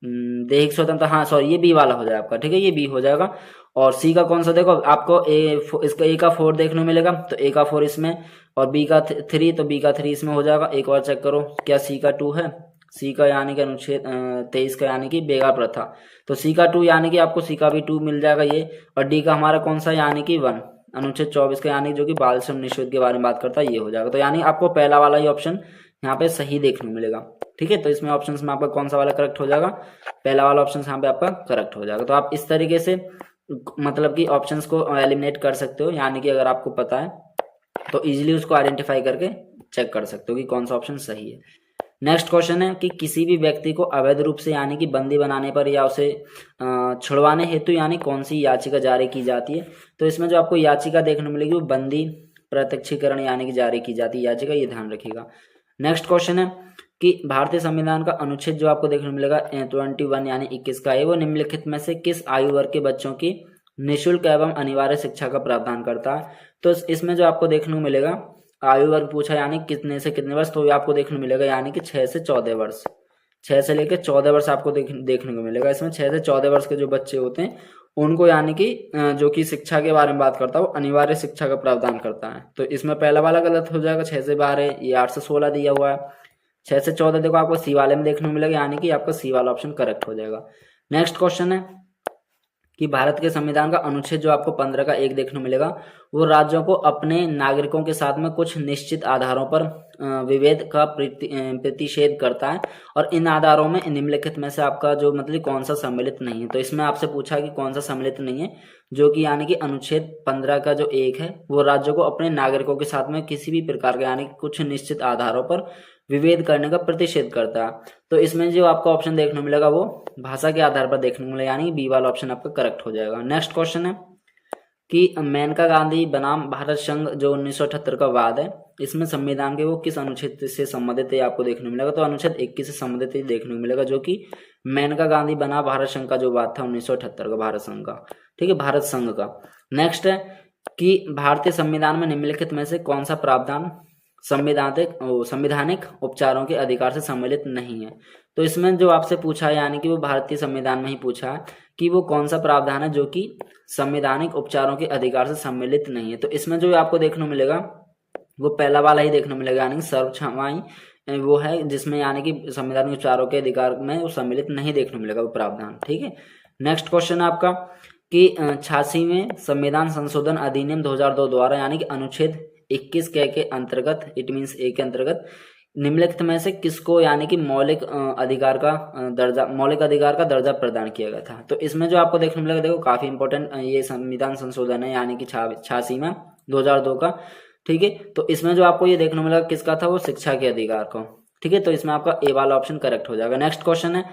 दैहिक स्वतंत्रता, हाँ सॉरी ये बी वाला हो जाएगा आपका, ठीक है, ये बी हो जाएगा। और सी का कौन सा, देखो आपको इसका ए का 4 देखने को मिलेगा, तो ए का 4 इसमें और बी का 3, तो बी का 3 इसमें हो जाएगा। एक और चेक करो क्या सी का 2 है, सी का यानी कि अनुच्छेद 23 का यानी कि बेगार प्रथा, तो सी का 2 यानी कि आपको सी का भी 2 मिल जाएगा ये। और डी का हमारा कौन सा यानी कि 1 अनुच्छेद 24 का यानी जो कि बाल श्रम निषेध के बारे में बात करता है, ये हो जाएगा। तो यानी आपको पहला वाला ही ऑप्शन यहाँ पे सही देखने को मिलेगा, ठीक है। तो इसमें ऑप्शंस में आपका कौन सा वाला करेक्ट हो जाएगा, पहला वाला ऑप्शन यहाँ पे आपका करेक्ट हो जाएगा। तो आप इस तरीके से मतलब कि ऑप्शंस को एलिमिनेट कर सकते हो, यानी कि अगर आपको पता है तो इजीली उसको आइडेंटिफाई करके चेक कर सकते हो कि कौन सा ऑप्शन सही है। नेक्स्ट क्वेश्चन है कि किसी भी व्यक्ति को अवैध रूप से यानी कि बंदी बनाने पर या उसे छुड़वाने हेतु यानी कौन सी याचिका जारी की जाती है। तो इसमें जो आपको याचिका देखने मिलेगी वो बंदी प्रत्यक्षीकरण यानी कि जारी की जाती है याचिका, ये ध्यान रखिएगा। नेक्स्ट क्वेश्चन है कि भारतीय संविधान का अनुच्छेद जो आपको देखने मिलेगा 21 यानी 21 का है, वो निम्नलिखित में से किस आयु वर्ग के बच्चों की निःशुल्क एवं अनिवार्य शिक्षा का प्रावधान करता है। तो इसमें जो आपको देखने को मिलेगा आयु वर्ग पूछा यानी कितने से कितने वर्ष, तो ये आपको देखने को मिलेगा यानी कि 6 से 14 वर्ष, 6 से लेकर 14 वर्ष आपको देखने को मिलेगा। इसमें 6 से 14 वर्ष के जो बच्चे होते हैं उनको यानी कि जो कि शिक्षा के बारे में बात करता है वो अनिवार्य शिक्षा का प्रावधान करता है। तो इसमें पहला वाला गलत हो जाएगा, 6 से 12, ये 8 से 16 दिया हुआ है, 6 से 14 देखो आपको सी वाले में देखने को मिलेगा, यानी कि आपका सी वाला ऑप्शन करेक्ट हो जाएगा। नेक्स्ट क्वेश्चन है कि भारत के संविधान का अनुच्छेद जो आपको 15 का 1 देखने को मिलेगा वो राज्यों को अपने नागरिकों के साथ में कुछ निश्चित आधारों पर विभेद का प्रतिषेध करता है, और इन आधारों में निम्नलिखित में से आपका जो मतलब कौन सा सम्मिलित नहीं है। तो इसमें आपसे पूछा कि कौन सा सम्मिलित नहीं है, जो कि यानी कि अनुच्छेद 15 का जो 1 है वो राज्यों को अपने नागरिकों के साथ में किसी भी प्रकार के यानी कि कुछ निश्चित आधारों पर विभेद करने का प्रतिषेध करता है। तो इसमें जो आपको ऑप्शन देखने को मिलेगा वो भाषा के आधार पर देखने को मिलेगा, यानी बी वाला ऑप्शन आपका करेक्ट हो जाएगा। नेक्स्ट क्वेश्चन है कि मेनका गांधी बनाम भारत संघ जो 1978 का वाद है, इसमें संविधान के वो किस अनुच्छेद से संबंधित है आपको देखने को मिलेगा। तो अनुच्छेद 21 से संबंधित देखने को मिलेगा, जो कि मेनका गांधी बनाम भारत संघ का जो वाद था 1978 का भारत संघ का, ठीक है, भारत संघ का। नेक्स्ट है कि भारतीय संविधान में निम्नलिखित में से कौन सा प्रावधान संवैधानिक उपचारों के अधिकार से सम्मिलित नहीं है। तो इसमें जो आपसे पूछा है यानी कि वो भारतीय संविधान में ही पूछा है कि वो कौन सा प्रावधान है जो कि संवैधानिक उपचारों के अधिकार से सम्मिलित नहीं है। तो इसमें जो आपको देखने को मिलेगा वो पहला वाला ही देखने को मिलेगा, यानी सर्व क्षमाएं वो है जिसमें यानी कि संविधान के चारों के अधिकार में वो सम्मिलित नहीं देखने को मिलेगा वो प्रावधान। ठीक है, नेक्स्ट क्वेश्चन है आपका कि 86वें संविधान संशोधन अधिनियम 2002 द्वारा यानी कि अनुच्छेद 21 के अंतर्गत, इट मीन्स ए के अंतर्गत निम्नलिखित में से किसको यानी कि मौलिक अधिकार का दर्जा प्रदान किया गया था। तो इसमें जो आपको देखने मिलेगा, देखो काफी इंपॉर्टेंट ये संविधान संशोधन है यानी कि 86 में 2002 का। ठीक है, तो इसमें जो आपको ये देखने मिलेगा किसका था, वो शिक्षा के अधिकार को। ठीक है, तो इसमें आपका ए वाला ऑप्शन करेक्ट हो जाएगा। नेक्स्ट क्वेश्चन है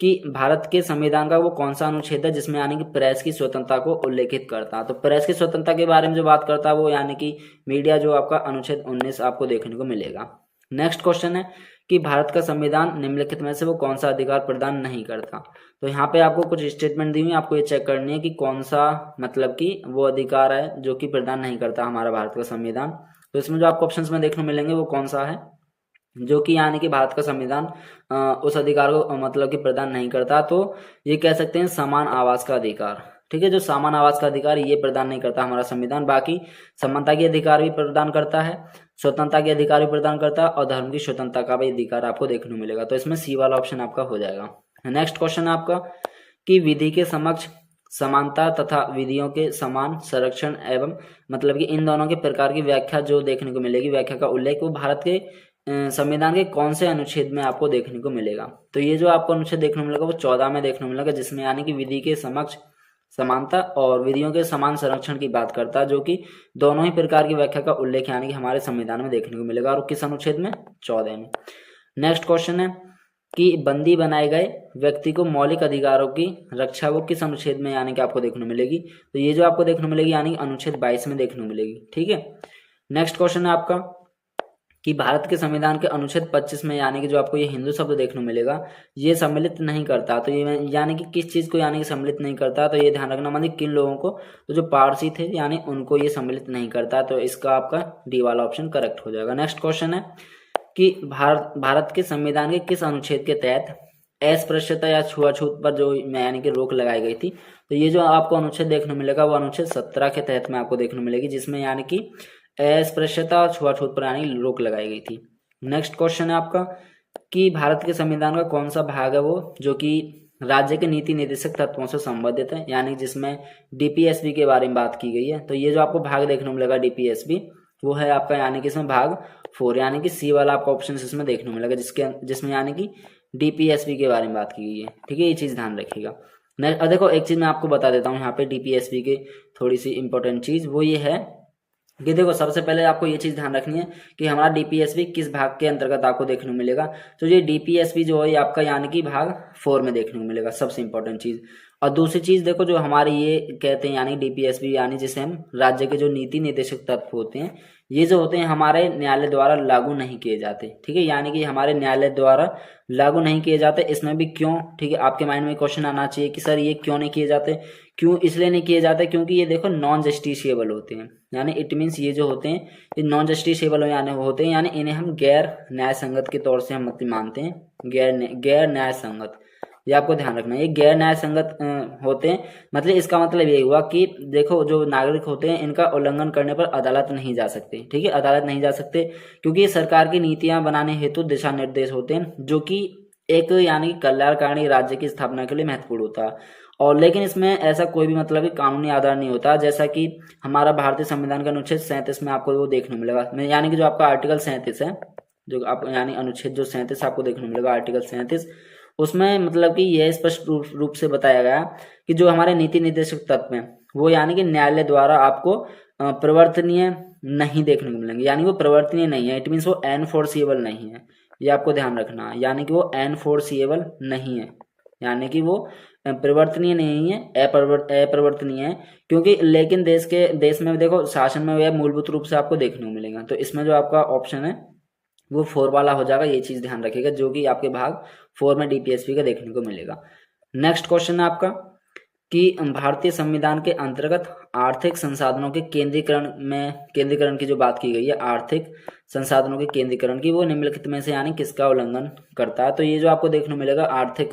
कि भारत के संविधान का वो कौन सा अनुच्छेद है जिसमें यानी कि प्रेस की स्वतंत्रता को उल्लेखित करता है। तो प्रेस की स्वतंत्रता के बारे में जो बात करता है वो यानी कि मीडिया, जो आपका अनुच्छेद 19 आपको देखने को मिलेगा। नेक्स्ट क्वेश्चन है कि भारत का संविधान निम्नलिखित में से वो कौन सा अधिकार प्रदान नहीं करता। तो यहाँ पे आपको कुछ स्टेटमेंट दी हुई है, आपको ये चेक करनी है कि कौन सा मतलब कि वो अधिकार है जो कि प्रदान नहीं करता हमारा भारत का संविधान। तो इसमें जो आपको ऑप्शंस में देखने को मिलेंगे वो कौन सा है जो कि यानी कि भारत का संविधान उस अधिकार को मतलब कि प्रदान नहीं करता। तो ये कह सकते हैं समान आवास का अधिकार। ठीक है, जो समान आवास का अधिकार ये प्रदान नहीं करता हमारा संविधान, बाकी समानता के अधिकार भी प्रदान करता है, स्वतंत्रता के अधिकार भी प्रदान करता है और धर्म की स्वतंत्रता का भी अधिकार आपको देखने को मिलेगा। तो इसमें सी वाला ऑप्शन आपका हो जाएगा। नेक्स्ट क्वेश्चन है आपका कि विधि के समक्ष समानता तथा विधियों के समान संरक्षण एवं मतलब कि इन दोनों के प्रकार की व्याख्या जो देखने को मिलेगी, व्याख्या का उल्लेख वो भारत के संविधान के कौन से अनुच्छेद में आपको देखने को मिलेगा। तो ये जो आपको अनुच्छेद देखने को मिलेगा वो 14 में देखने को मिलेगा, जिसमें यानी कि विधि के समक्ष समानता और विधियों के समान संरक्षण की बात करता है, जो कि दोनों ही प्रकार की व्याख्या का उल्लेख यानी कि हमारे संविधान में देखने को मिलेगा, और किस अनुच्छेद में, 14 में। नेक्स्ट क्वेश्चन है कि बंदी बनाए गए व्यक्ति को मौलिक अधिकारों की रक्षा वो किस अनुच्छेद में यानी कि आपको देखने को मिलेगी। तो ये जो आपको देखने को मिलेगी यानी अनुच्छेद 22 में देखने को मिलेगी। ठीक है, नेक्स्ट क्वेश्चन है आपका कि भारत के संविधान के अनुच्छेद 25 में यानी कि जो आपको ये हिंदू शब्द देखने को मिलेगा ये सम्मिलित नहीं करता। तो ये यानी कि किस चीज को यानी कि सम्मिलित नहीं करता, तो ये ध्यान रखना, मतलब किन लोगों को, तो जो पारसी थे यानी उनको ये सम्मिलित नहीं करता। तो इसका आपका डी वाला ऑप्शन करेक्ट हो जाएगा। नेक्स्ट क्वेश्चन है कि भारत के संविधान के किस अनुच्छेद के तहत अस्पृश्यता या छुआछूत पर जो यानी कि रोक लगाई गई थी। तो ये जो आपको अनुच्छेद देखने को मिलेगा वो अनुच्छेद 17 के तहत में आपको देखने को मिलेगी, जिसमें यानी कि अस्पृश्यता और छुआछूत पर यानी रोक लगाई गई थी। नेक्स्ट क्वेश्चन है आपका कि भारत के संविधान का कौन सा भाग है वो जो कि राज्य के नीति निर्देशक तत्वों से संबंधित है, यानी जिसमें डीपीएसबी के बारे में बात की गई है। तो ये जो आपको भाग देखने को मिलेगा डीपीएसबी वो है आपका यानी कि इसमें भाग 4 यानी कि सी वाला आपका ऑप्शन इसमें देखने को मिलेगा, जिसमें यानी कि डीपीएसबी के बारे में बात की गई है। ठीक है, ये चीज ध्यान रखिएगा। देखो एक चीज मैं आपको बता देता हूँ यहाँ पे डीपीएसबी की थोड़ी सी इंपॉर्टेंट चीज, वो ये है कि देखो सबसे पहले आपको ये चीज ध्यान रखनी है कि हमारा डीपीएसबी किस भाग के अंतर्गत आपको देखने को मिलेगा। तो ये डीपीएसबी जो है आपका यानी कि भाग 4 में देखने को मिलेगा, सबसे इंपॉर्टेंट चीज। और दूसरी चीज देखो जो हमारे ये कहते हैं यानी डीपीएसबी यानी जिसे हम राज्य के जो नीति निर्देशक तत्व होते हैं ये जो होते हैं हमारे न्यायालय द्वारा लागू नहीं किए जाते। ठीक है, यानी कि हमारे न्यायालय द्वारा लागू नहीं किए जाते। इसमें भी क्यों, ठीक है, आपके माइंड में क्वेश्चन आना चाहिए कि सर ये क्यों नहीं किए जाते। क्यों इसलिए नहीं किए जाते क्योंकि ये देखो नॉन जस्टिसेबल होते हैं, यानी इट मीन्स ये जो होते हैं ये नॉन जस्टिसेबल यानी होते हैं, यानी इन्हें हम गैर न्याय संगत के तौर से हम मानते हैं, गैर न्याय संगत। ये आपको ध्यान रखना है, ये गैर न्याय संगत होते हैं। मतलब इसका मतलब ये हुआ कि देखो जो नागरिक होते हैं इनका उल्लंघन करने पर अदालत नहीं जा सकते। ठीक है, अदालत नहीं जा सकते क्योंकि ये सरकार की नीतियां बनाने हेतु दिशा निर्देश होते हैं, जो कि एक यानी कल्याणकारी राज्य की स्थापना के लिए महत्वपूर्ण होता है। और लेकिन इसमें ऐसा कोई भी मतलब कानूनी आधार नहीं होता, जैसा कि हमारा भारतीय संविधान का अनुच्छेद 37 में आपको वो देखने को मिलेगा, यानी कि जो आपका आर्टिकल 37 है, जो आप यानी अनुच्छेद जो 37 आपको देखने को मिलेगा आर्टिकल 37, उसमें मतलब कि यह स्पष्ट रूप से बताया गया कि जो हमारे नीति निर्देशक तत्व हैं वो यानी कि न्यायालय द्वारा आपको प्रवर्तनीय नहीं देखने को मिलेंगे, यानी वो प्रवर्तनीय नहीं है। इट मीन्स वो एनफोर्सिएबल नहीं है, ये आपको ध्यान रखना, यानी कि वो एनफोर्सिएबल नहीं है, यानी कि वो परिवर्तनीय नहीं है, अप्रवर्तनीय है। क्योंकि लेकिन देश में देखो शासन में वह मूलभूत रूप से आपको देखने को मिलेगा। तो इसमें जो आपका ऑप्शन है वो 4 वाला हो जाएगा, ये चीज ध्यान रखिएगा, जो कि आपके भाग 4 में डीपीएसपी का देखने को मिलेगा। नेक्स्ट क्वेश्चन है आपका कि भारतीय संविधान के अंतर्गत आर्थिक संसाधनों के केंद्रीकरण की जो बात की गई है, आर्थिक संसाधनों के केंद्रीकरण की, वो निम्नलिखित में से यानी किसका उल्लंघन करता है। तो ये जो आपको देखने को मिलेगा आर्थिक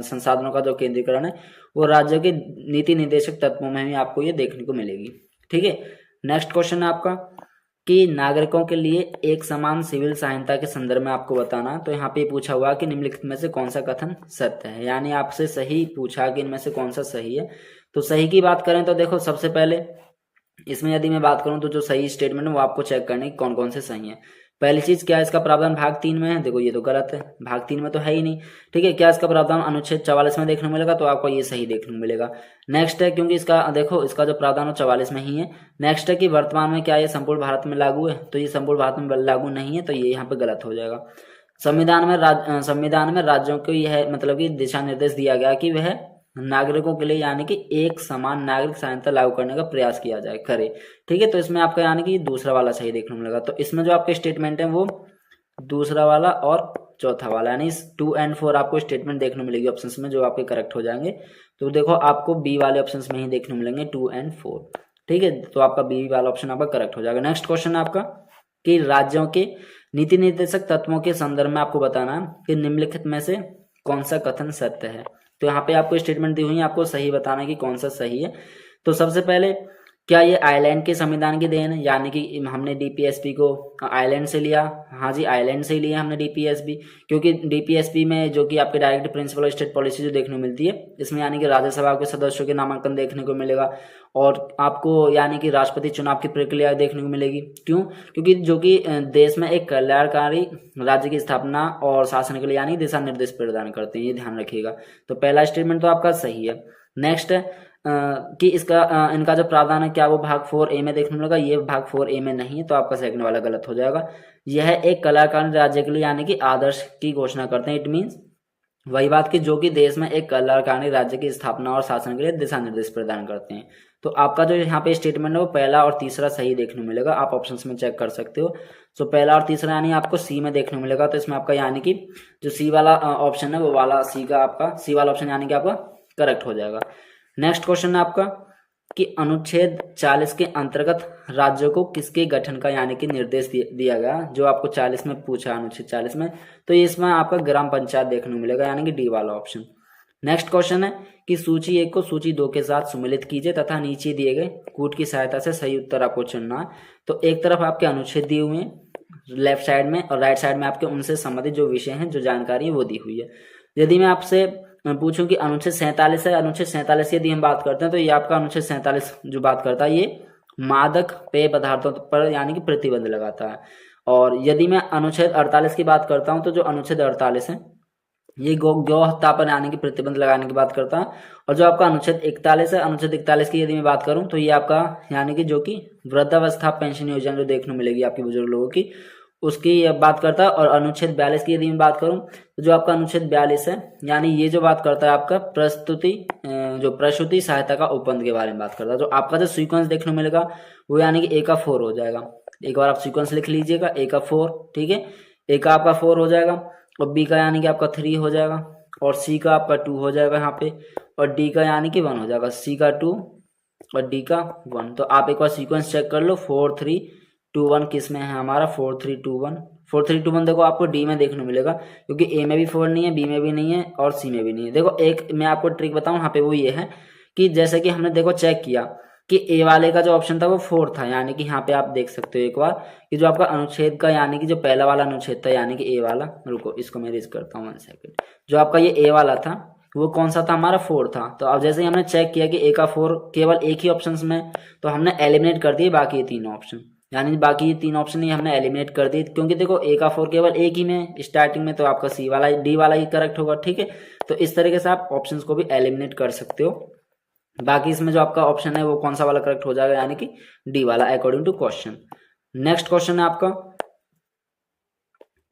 संसाधनों का जो केंद्रीकरण है वो राज्य के नीति निर्देशक तत्वों में भी आपको ये देखने को मिलेगी। ठीक है, नेक्स्ट क्वेश्चन है आपका कि नागरिकों के लिए एक समान सिविल सहायता के संदर्भ में आपको बताना। तो यहाँ पे पूछा हुआ कि निम्नलिखित में से कौन सा कथन सत्य है, यानी आपसे सही पूछा कि इनमें से कौन सा सही है। तो सही की बात करें तो देखो सबसे पहले इसमें यदि मैं बात करूं तो जो सही स्टेटमेंट है वो आपको चेक करने की कौन कौन से सही है। पहली चीज, क्या इसका प्रावधान भाग 3 में है? देखो ये तो गलत है, भाग 3 में तो है ही नहीं। ठीक है, क्या इसका प्रावधान अनुच्छेद 44 में देखने को मिलेगा? तो आपको ये सही देखने को मिलेगा। नेक्स्ट है, क्योंकि इसका देखो इसका जो प्रावधान है 44 में ही है। नेक्स्ट है कि वर्तमान में क्या ये संपूर्ण भारत में लागू है? तो ये संपूर्ण भारत में लागू नहीं है, तो ये यहाँ पे गलत हो जाएगा। संविधान में राज्यों को यह मतलब कि दिशा निर्देश दिया गया कि वह नागरिकों के लिए यानी कि एक समान नागरिक सहायता लागू करने का प्रयास किया जाए करे। ठीक है, तो इसमें आपका यानी कि दूसरा वाला सही देखने को मिलेगा। तो इसमें जो आपके स्टेटमेंट है वो दूसरा वाला और चौथा वाला, यानी 2 और 4 आपको स्टेटमेंट देखने मिलेगी ऑप्शंस में, जो आपके करेक्ट हो जाएंगे। तो देखो आपको बी वाले ऑप्शंस में ही देखने मिलेंगे 2 और 4। ठीक है, तो आपका बी वाला ऑप्शन आपका करेक्ट हो जाएगा। नेक्स्ट क्वेश्चन है आपका कि राज्यों के नीति निर्देशक तत्वों के संदर्भ में आपको बताना कि निम्नलिखित में से कौन सा कथन सत्य है। तो यहाँ पे आपको स्टेटमेंट दी हुई है, आपको सही बताना है कि कौन सा सही है। तो सबसे पहले, क्या ये आयरलैंड के संविधान की देन है? यानी कि हमने डीपीएसपी को आयरलैंड से लिया। हाँ जी, आयरलैंड से ही लिया हमने डीपीएसपी, क्योंकि डीपीएसपी में जो कि आपके direct principle of state policy जो देखने को मिलती है, इसमें यानी कि राज्यसभा के सदस्यों के नामांकन देखने को मिलेगा और आपको यानी कि राष्ट्रपति चुनाव की प्रक्रिया देखने को मिलेगी। क्यों? क्योंकि जो कि देश में एक कल्याणकारी राज्य की स्थापना और शासन के लिए यानी दिशा निर्देश प्रदान करते हैं, ये ध्यान रखिएगा। तो पहला स्टेटमेंट तो आपका सही है। नेक्स्ट है कि इसका इनका जो प्रावधान है क्या वो भाग 4A में देखने मिलेगा? ये भाग 4A में नहीं है, तो आपका सेकंड वाला गलत हो जाएगा। यह एक कल्याणकारी राज्य के लिए यानी कि आदर्श की घोषणा करते हैं। इट मीन्स वही बात कि जो कि देश में एक कल्याणकारी राज्य की स्थापना और शासन के लिए दिशा निर्देश प्रदान करते हैं। तो आपका जो यहाँ पे स्टेटमेंट है वो पहला और तीसरा सही देखने को मिलेगा, आप ऑप्शंस में चेक कर सकते हो। सो पहला और तीसरा यानी आपको सी में देखने को मिलेगा। तो इसमें आपका यानी कि जो सी वाला ऑप्शन है वो वाला सी का आपका सी वाला ऑप्शन यानी कि आपका करेक्ट हो जाएगा। नेक्स्ट क्वेश्चन है आपका कि अनुच्छेद 40 के अंतर्गत राज्यों को किसके गठन का यानी कि निर्देश दिया गया, जो आपको 40 में पूछा, अनुच्छेद 40 में। तो इसमें आपका ग्राम पंचायत देखने को मिलेगा, यानी कि डी वाला ऑप्शन। नेक्स्ट क्वेश्चन है कि सूची 1 को सूची 2 के साथ सम्मिलित कीजिए तथा नीचे दिए गए कूट की सहायता से सही उत्तर आपको चुनना है। तो एक तरफ आपके अनुच्छेद दिए हुए हैं लेफ्ट साइड में, और राइट साइड में आपके उनसे संबंधित जो विषय हैं, जो जानकारी है वो दी हुई है। यदि मैं आपसे पूछूं कि अनुच्छेद 47 है, अनुच्छेद 47 यदि हम बात करते हैं तो ये आपका अनुच्छेद 47 जो बात करता है ये मादक पेय पदार्थों पर यानी कि प्रतिबंध लगाता है। और यदि मैं अनुच्छेद 48 की बात करता हूं तो जो अनुच्छेद 48 है ये गौ हत्या पर यानी कि प्रतिबंध लगाने की बात करता है। और जो आपका अनुच्छेद 41 है, अनुच्छेद 41 की यदि मैं बात करूं तो ये आपका यानी कि जो कि वृद्धावस्था पेंशन योजना जो देखने को मिलेगी आपके बुजुर्ग लोगों की, उसकी बात करता है। और अनुच्छेद 42 की यदि मैं बात करूं तो जो आपका अनुच्छेद 42 है यानी ये जो बात करता है आपका प्रसूति सहायता का उपबंध के बारे में बात करता है। जो आपका जो सीक्वेंस देखने को मिलेगा वो यानी कि A का 4 हो जाएगा। एक बार आप सीक्वेंस लिख लीजिएगा, A का 4, ठीक है, A का आपका 4 हो जाएगा, और B का यानी कि आपका 3 हो जाएगा, और C का आपका 2 हो जाएगा यहाँ पे, और D का यानी कि 1 हो जाएगा। C का 2 और D का 1। तो आप एक बार सीक्वेंस चेक कर लो, 4 3 2 1 किस में है हमारा, 4 3 2 1। 4 3 2 1 देखो आपको डी में देखने मिलेगा, क्योंकि ए में भी 4 नहीं है, बी में भी नहीं है, और सी में भी नहीं है। देखो एक मैं आपको ट्रिक बताऊं यहाँ पे, वो ये है कि जैसे कि हमने देखो चेक किया कि ए वाले का जो ऑप्शन था वो 4 था, यानी कि यहाँ पे आप देख सकते हो एक बार कि जो आपका अनुच्छेद का यानी कि जो पहला वाला अनुच्छेद था यानी कि ए वाला, रुको इसको मैं रीड करता हूँ 1 सेकंड, जो आपका ये ए वाला था वो कौन सा था हमारा, 4 था। तो अब जैसे ही हमने चेक किया कि ए का 4 केवल एक ही ऑप्शन में, तो हमने एलिमिनेट कर दिए बाकी ये 3 ऑप्शन, यानी बाकी ये 3 ऑप्शन ही हमने एलिमिनेट कर दिए, क्योंकि देखो ए का 4 केवल एक ही में स्टार्टिंग में, तो आपका सी वाला डी वाला ही करेक्ट होगा, ठीक है। तो इस तरीके से आप ऑप्शंस को भी एलिमिनेट कर सकते हो। बाकी इसमें जो आपका ऑप्शन है वो कौन सा वाला करेक्ट हो जाएगा, यानी कि डी वाला according to question. Next question है आपका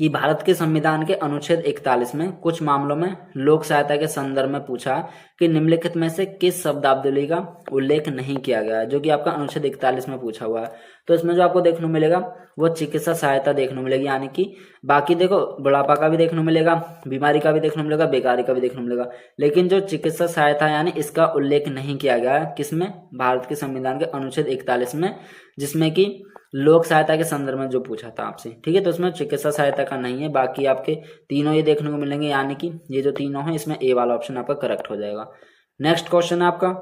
कि भारत के संविधान के अनुच्छेद 41 में कुछ मामलों में लोक सहायता के संदर्भ में पूछा कि निम्नलिखित में से किस शब्दावली का उल्लेख नहीं किया गया है, जो कि आपका अनुच्छेद 41 में पूछा हुआ है। तो इसमें जो आपको देखने को मिलेगा वो चिकित्सा सहायता देखने को मिलेगी, यानी कि बाकी देखो बुढ़ापा का भी देखने को मिलेगा, बीमारी का भी देखने को मिलेगा, बेकारी का भी देखने को मिलेगा, लेकिन जो चिकित्सा सहायता यानी इसका उल्लेख नहीं किया गया है किसमें, भारत के संविधान के अनुच्छेद 41 में, जिसमें कि लोक सहायता के संदर्भ में जो पूछा था आपसे, ठीक है। तो इसमें चिकित्सा सहायता का नहीं है, बाकी आपके तीनों ये देखने को मिलेंगे, यानी कि ये जो तीनों हैं इसमें ए वाला ऑप्शन आपका करेक्ट हो जाएगा। नेक्स्ट क्वेश्चन है आपका,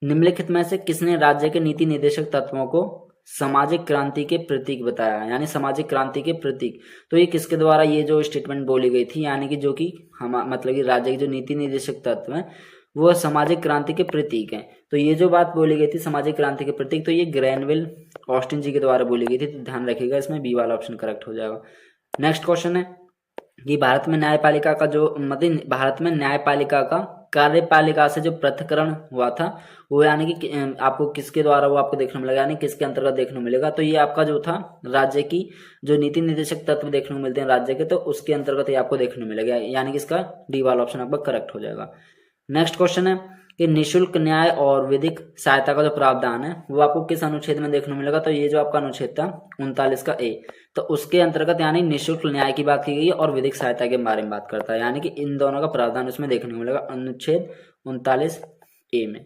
निम्नलिखित में से किसने राज्य के नीति निर्देशक तत्वों को सामाजिक क्रांति के प्रतीक बताया, यानी सामाजिक क्रांति के प्रतीक। तो ये किसके द्वारा ये जो स्टेटमेंट बोली गई थी, यानी कि जो कि हम मतलब कि राज्य के जो नीति निर्देशक तत्व हैं वो सामाजिक क्रांति के प्रतीक हैं। तो ये जो बात बोली गई थी सामाजिक क्रांति के प्रतीक, तो ये ग्रैनविल ऑस्टिन जी के द्वारा बोली गई थी। तो ध्यान रखिएगा, इसमें बी वाला ऑप्शन करेक्ट हो जाएगा। नेक्स्ट क्वेश्चन है कि भारत में न्यायपालिका का जो मतलब भारत में न्यायपालिका का कार्यपालिका से जो पृथक्करण हुआ था वो यानी कि आपको किसके द्वारा वो आपको देखने मिलेगा, यानी किसके अंतर्गत देखने को मिलेगा। तो ये आपका जो था राज्य की जो नीति निर्देशक तत्व देखने को मिलते हैं राज्य के, तो उसके अंतर्गत ये आपको देखने को मिलेगा, यानी कि इसका डी वाला ऑप्शन आपका करेक्ट हो जाएगा। नेक्स्ट क्वेश्चन है कि निःशुल्क न्याय और विधिक सहायता का जो प्रावधान है वो आपको किस अनुच्छेद में देखने को मिलेगा। तो ये जो आपका अनुच्छेद था 39 का ए, तो उसके अंतर्गत यानी निःशुल्क न्याय की बात की गई है और विधिक सहायता के बारे में बात करता है, यानी कि इन दोनों का प्रावधान उसमें देखने को मिलेगा अनुच्छेद 39 ए में।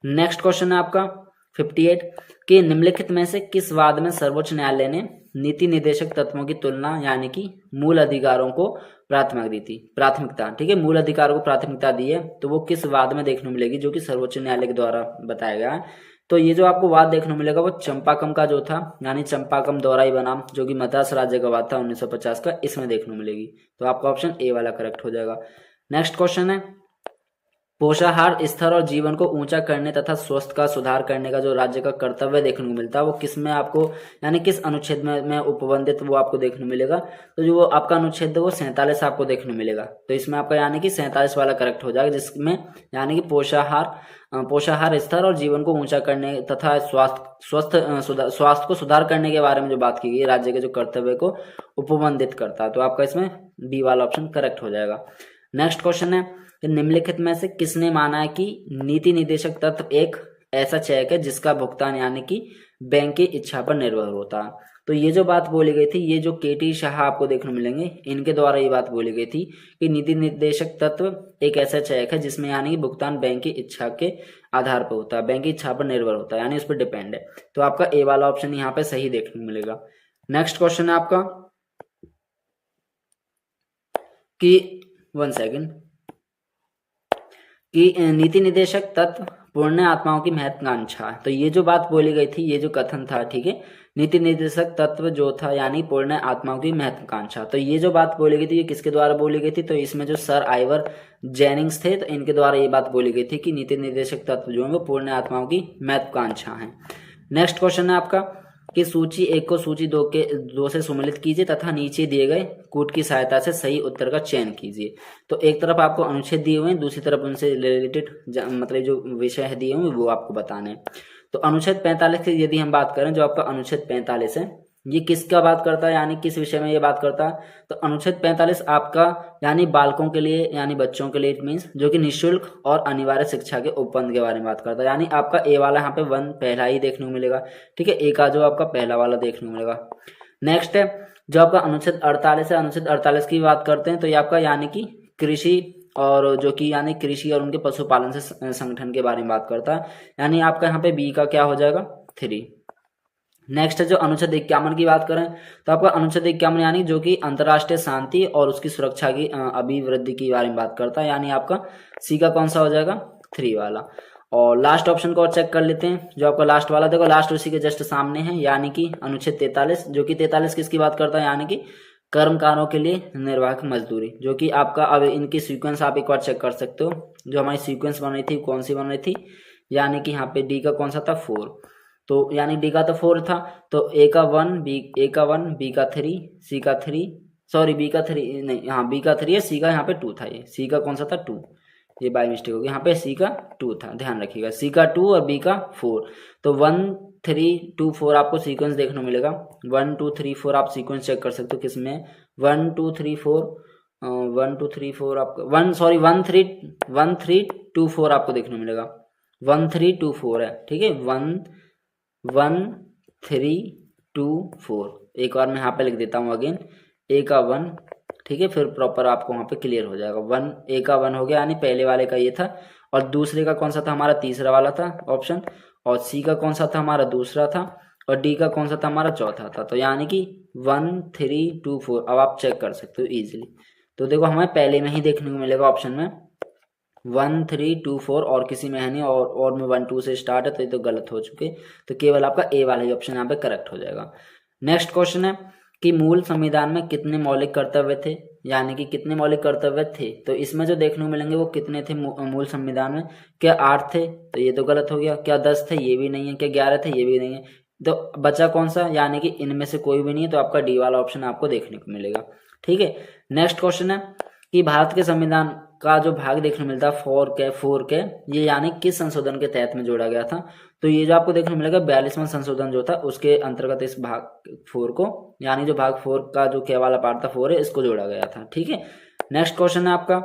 नेक्स्ट क्वेश्चन है आपका 58 कि निम्नलिखित में से किस वाद में सर्वोच्च न्यायालय ने नीति निर्देशक तत्वों की तुलना यानी कि मूल अधिकारों को प्राथमिकता, ठीक है, मूल अधिकारों को प्राथमिकता दी है। तो वो किस वाद में देखने को मिलेगी जो कि सर्वोच्च न्यायालय के द्वारा बताया गया है। तो ये जो आपको वाद देखने को मिलेगा वो चंपाकम का जो था, यानी चंपाकम दोहराई बनाम, जो कि मद्रास राज्य का वाद था 1950 का, इसमें देखने को मिलेगी। तो आपका ऑप्शन ए वाला करेक्ट हो जाएगा। नेक्स्ट क्वेश्चन है पोषाहार स्तर और जीवन को ऊंचा करने तथा स्वास्थ्य का सुधार करने का जो राज्य का कर्तव्य देखने को मिलता है वो किसमें आपको यानी किस अनुच्छेद में उपबंधित वो आपको देखने को मिलेगा। तो जो आपका अनुच्छेद है वो 47 आपको देखने को मिलेगा। तो इसमें आपका यानी कि 47 वाला करेक्ट हो जाएगा, जिसमें यानी कि पोषाहार स्तर और जीवन को ऊंचा करने तथा स्वास्थ्य को सुधार करने के बारे में जो बात की गई राज्य के जो कर्तव्य को उपबंधित करता है। तो आपका इसमें बी वाला ऑप्शन करेक्ट हो जाएगा। नेक्स्ट क्वेश्चन है निम्नलिखित में से किसने माना है कि नीति निर्देशक तत्व एक ऐसा चेक है जिसका भुगतान यानी कि बैंक की इच्छा पर निर्भर होता है। तो ये जो बात बोली गई थी, ये जो केटी शाह आपको देखने मिलेंगे, इनके द्वारा ये बात बोली गई थी कि नीति निर्देशक तत्व एक ऐसा चेक है जिसमें यानी कि भुगतान बैंक की इच्छा के आधार पर होता है, बैंक की इच्छा पर निर्भर होता है, यानी उस पर डिपेंड है। तो आपका ए वाला ऑप्शन यहाँ पे सही देखने को मिलेगा। नेक्स्ट क्वेश्चन है आपका कि 1 सेकेंड कि नीति निर्देशक तत्व पूर्ण आत्माओं की महत्वाकांक्षा। तो ये जो बात बोली गई थी, ये जो कथन था, ठीक है, नीति निर्देशक तत्व जो था यानी पूर्ण आत्माओं की महत्वाकांक्षा। तो ये जो बात बोली गई थी ये किसके द्वारा बोली गई थी। तो इसमें जो सर आइवर जेनिंग्स थे, तो इनके द्वारा ये बात बोली गई थी कि नीति निर्देशक तत्व जो है वो पूर्ण आत्माओं की महत्वाकांक्षा है। नेक्स्ट क्वेश्चन है आपका कि सूची 1 को सूची 2 से सम्मिलित कीजिए तथा नीचे दिए गए कूट की सहायता से सही उत्तर का चयन कीजिए। तो एक तरफ आपको अनुच्छेद दिए हुए हैं, दूसरी तरफ उनसे रिलेटेड मतलब जो विषय दिए हुए वो आपको बताने हैं। तो अनुच्छेद 45 की यदि हम बात करें, जो आपका अनुच्छेद 45 है ये किसका बात करता है, यानी किस विषय में ये बात करता है। तो अनुच्छेद 45 आपका यानी बालकों के लिए यानी बच्चों के लिए इट मीन्स जो कि निःशुल्क और अनिवार्य शिक्षा के उपबंध के बारे में बात करता है, यानी आपका ए वाला यहाँ पे 1 पहला ही देखने को मिलेगा, ठीक है, ए का जो आपका पहला वाला देखने को मिलेगा। नेक्स्ट है जो आपका अनुच्छेद 48 है, अनुच्छेद 48 की बात करते हैं तो ये आपका यानी कि कृषि और जो कि यानी कृषि और उनके पशुपालन से संगठन के बारे में बात करता है, यानी आपका यहाँ पे बी का क्या हो जाएगा 3। नेक्स्ट है जो अनुच्छेद 51 की बात करें तो आपका अनुच्छेद 51 यानी जो कि अंतर्राष्ट्रीय शांति और उसकी सुरक्षा की अभिवृद्धि के बारे में बात करता है, यानी आपका सी का कौन सा हो जाएगा 3 वाला। और लास्ट ऑप्शन को और चेक कर लेते हैं, जो आपका लास्ट वाला देखो लास्ट उसी के जस्ट सामने है, यानी कि अनुच्छेद 43, जो कि 43 किसकी बात करता है, यानी कि कर्मकारों के लिए निर्वाहक मजदूरी, जो कि आपका अब इनकी सीक्वेंस आप एक बार चेक कर सकते हो। जो हमारी सीक्वेंस बन रही थी कौन सी बन रही थी, यानी कि यहाँ पे डी का कौन सा था 4, तो यानी डी का तो 4 था, तो ए का 1 बी का 3 सी का 3 सॉरी बी का 3 नहीं, हाँ बी का 3 है, सी का यहाँ पे 2 था, ये सी का कौन सा था 2, ये बाय मिस्टेक हो गया, यहाँ पे सी का 2 था, ध्यान रखिएगा सी का 2 और बी का 4। तो 1 3 2 4 आपको सीक्वेंस देखने को मिलेगा, 1 2 3 4 आप सीक्वेंस चेक कर सकते हो किसमें 1 2 3 4 1 2 3 4 आपको 1 3 2 4 आपको देखने को मिलेगा, 1 3 2 4 है, ठीक है, 1 3 2 4। एक बार मैं यहाँ पे लिख देता हूँ अगेन, ए का 1, ठीक है, फिर प्रॉपर आपको वहाँ पे क्लियर हो जाएगा। 1 ए का 1 हो गया, यानी पहले वाले का ये था, और दूसरे का कौन सा था हमारा तीसरा वाला था ऑप्शन, और सी का कौन सा था हमारा दूसरा था, और डी का कौन सा था हमारा चौथा था। तो यानी कि 1 3 2 4 अब आप चेक कर सकते हो इजीली। तो देखो हमें पहले में ही देखने को मिलेगा ऑप्शन में 1324 और किसी में है नहीं, और में 12 से स्टार्ट है, तो ये तो गलत हो चुके, तो केवल आपका ए वाला ही ऑप्शन यहाँ पे करेक्ट हो जाएगा। नेक्स्ट क्वेश्चन है कि मूल संविधान में कितने मौलिक कर्तव्य थे, यानी कि कितने मौलिक कर्तव्य थे, तो इसमें जो देखने को मिलेंगे वो कितने थे मूल संविधान में, क्या 8 थे, तो ये तो गलत हो गया, क्या 10 थे, ये भी नहीं है, क्या 11 थे, ये भी नहीं है, तो बचा कौन सा, यानी कि इनमें से कोई भी नहीं है, तो आपका डी वाला ऑप्शन आपको देखने को मिलेगा। ठीक है, नेक्स्ट क्वेश्चन है कि भारत के संविधान का जो भाग देखने को मिलता है 4K, ये यानी किस संशोधन के तहत में जोड़ा गया था, तो ये जो आपको देखने को मिलेगा 42वां संशोधन जो था उसके अंतर्गत इस भाग 4 को, यानी जो भाग 4 का जो के वाला पार्ट था 4 है, इसको जोड़ा गया था। ठीक है, नेक्स्ट क्वेश्चन है आपका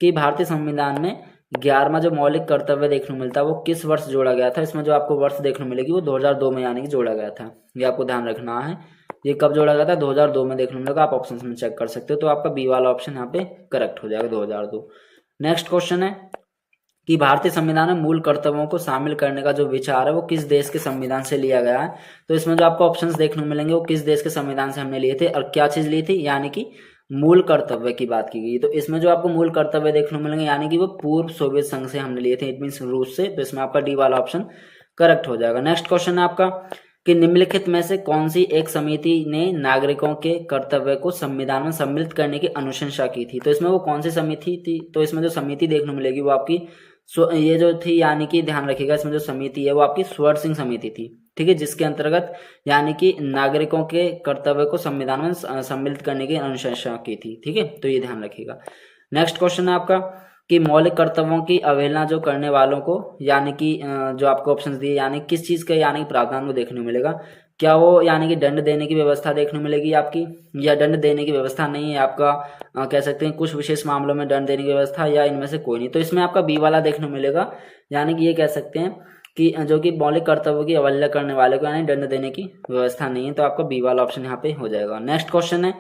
कि भारतीय संविधान में 11वां जो मौलिक कर्तव्य देखने को मिलता है वो किस वर्ष जोड़ा गया था, इसमें जो आपको वर्ष देखने को मिलेगी वो 2002 में यानी कि जोड़ा गया था, ये आपको ध्यान रखना है, ये कब जोड़ा गया था, 2002 में देखने को मिलेगा, आप ऑप्शन में चेक कर सकते हो, तो आपका बी वाला ऑप्शन यहाँ पे करेक्ट हो जाएगा 2002। नेक्स्ट क्वेश्चन है कि भारतीय संविधान में मूल कर्तव्यों को शामिल करने का जो विचार है वो किस देश के संविधान से लिया गया है, तो इसमें जो आपको ऑप्शंस देखने को मिलेंगे वो किस देश के संविधान से हमने लिए थे और क्या चीज ली थी, यानी कि मूल कर्तव्य की बात की गई, तो इसमें जो आपको मूल कर्तव्य देखने को मिलेंगे यानी कि वो पूर्व सोवियत संघ से हमने लिए थे, इट मीन रूस से, तो इसमें आपका डी वाला ऑप्शन करेक्ट हो जाएगा। नेक्स्ट क्वेश्चन है आपका कि निम्नलिखित में से कौन सी एक समिति ने नागरिकों के कर्तव्य को संविधान में सम्मिलित करने की अनुशंसा की थी, तो इसमें वो कौन सी समिति थी, तो इसमें जो समिति देखने को मिलेगी वो आपकी ये जो थी, यानी कि ध्यान रखिएगा इसमें जो समिति है वो आपकी स्वर्ण सिंह समिति थी। ठीक है, जिसके अंतर्गत यानी कि नागरिकों के कर्तव्य को संविधान में सम्मिलित करने की अनुशंसा की थी। ठीक है, तो ये ध्यान रखिएगा। नेक्स्ट क्वेश्चन है आपका कि मौलिक कर्तव्यों की अवहेलना जो करने वालों को, यानी कि जो आपको ऑप्शंस दिए, यानी किस चीज का यानी प्रावधान को देखने को मिलेगा, क्या वो यानी कि दंड देने की व्यवस्था देखने को मिलेगी आपकी, या दंड देने की व्यवस्था नहीं है आपका, कह सकते हैं कुछ विशेष मामलों में दंड देने की व्यवस्था, या इनमें से कोई नहीं, तो इसमें आपका बी वाला देखने को मिलेगा, यानी कि ये कह सकते हैं कि जो कि मौलिक कर्तव्यों की अवहेलना करने वाले को यानी दंड देने की व्यवस्था नहीं है, तो आपका बी वाला ऑप्शन यहाँ पे हो जाएगा। नेक्स्ट क्वेश्चन है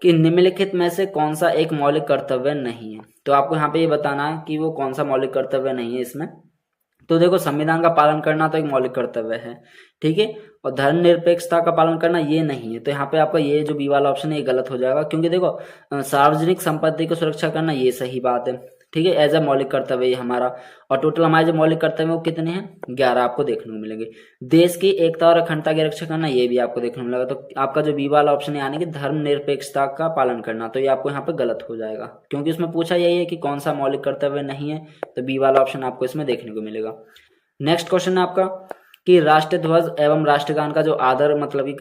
कि निम्नलिखित में से कौन सा एक मौलिक कर्तव्य नहीं है, तो आपको यहाँ पे ये बताना है कि वो कौन सा मौलिक कर्तव्य नहीं है इसमें, तो देखो संविधान का पालन करना तो एक मौलिक कर्तव्य है, ठीक है, और धर्मनिरपेक्षता का पालन करना ये नहीं है, तो यहाँ पे आपका ये जो बी वाला ऑप्शन है ये गलत हो जाएगा, क्योंकि देखो सार्वजनिक संपत्ति को सुरक्षा करना ये सही बात है, ठीक है, एज अ मौलिक कर्तव्य ये हमारा, और टोटल हमारे जो मौलिक कर्तव्य वो कितने हैं, 11 आपको देखने को मिलेंगे। देश की एकता और अखंडता की रक्षा करना ये भी आपको देखने को मिलेगा, तो आपका जो बी वाला ऑप्शन है यानी कि धर्मनिरपेक्षता का पालन करना, तो ये आपको यहाँ पे गलत हो जाएगा, क्योंकि उसमें पूछा यही है कि कौन सा मौलिक कर्तव्य नहीं है, तो बी वाला ऑप्शन आपको इसमें देखने को मिलेगा। नेक्स्ट क्वेश्चन है आपका कि राष्ट्रीय ध्वज एवं राष्ट्रगान का जो आदर मतलब कि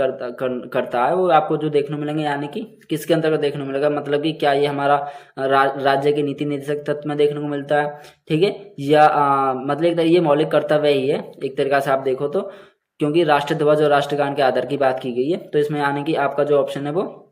करता है वो आपको जो देखने को मिलेंगे, यानी कि किसके अंतर्गत देखने को मिलेगा, मतलब कि क्या ये हमारा राज्य के नीति निर्देशक तत्व में देखने को मिलता है, ठीक है, या मतलब ये मौलिक कर्तव्य ही है एक तरीका से आप देखो तो, क्योंकि राष्ट्रीय ध्वज और राष्ट्रगान के आदर की बात की गई है, तो इसमें यानी कि आपका जो ऑप्शन है वो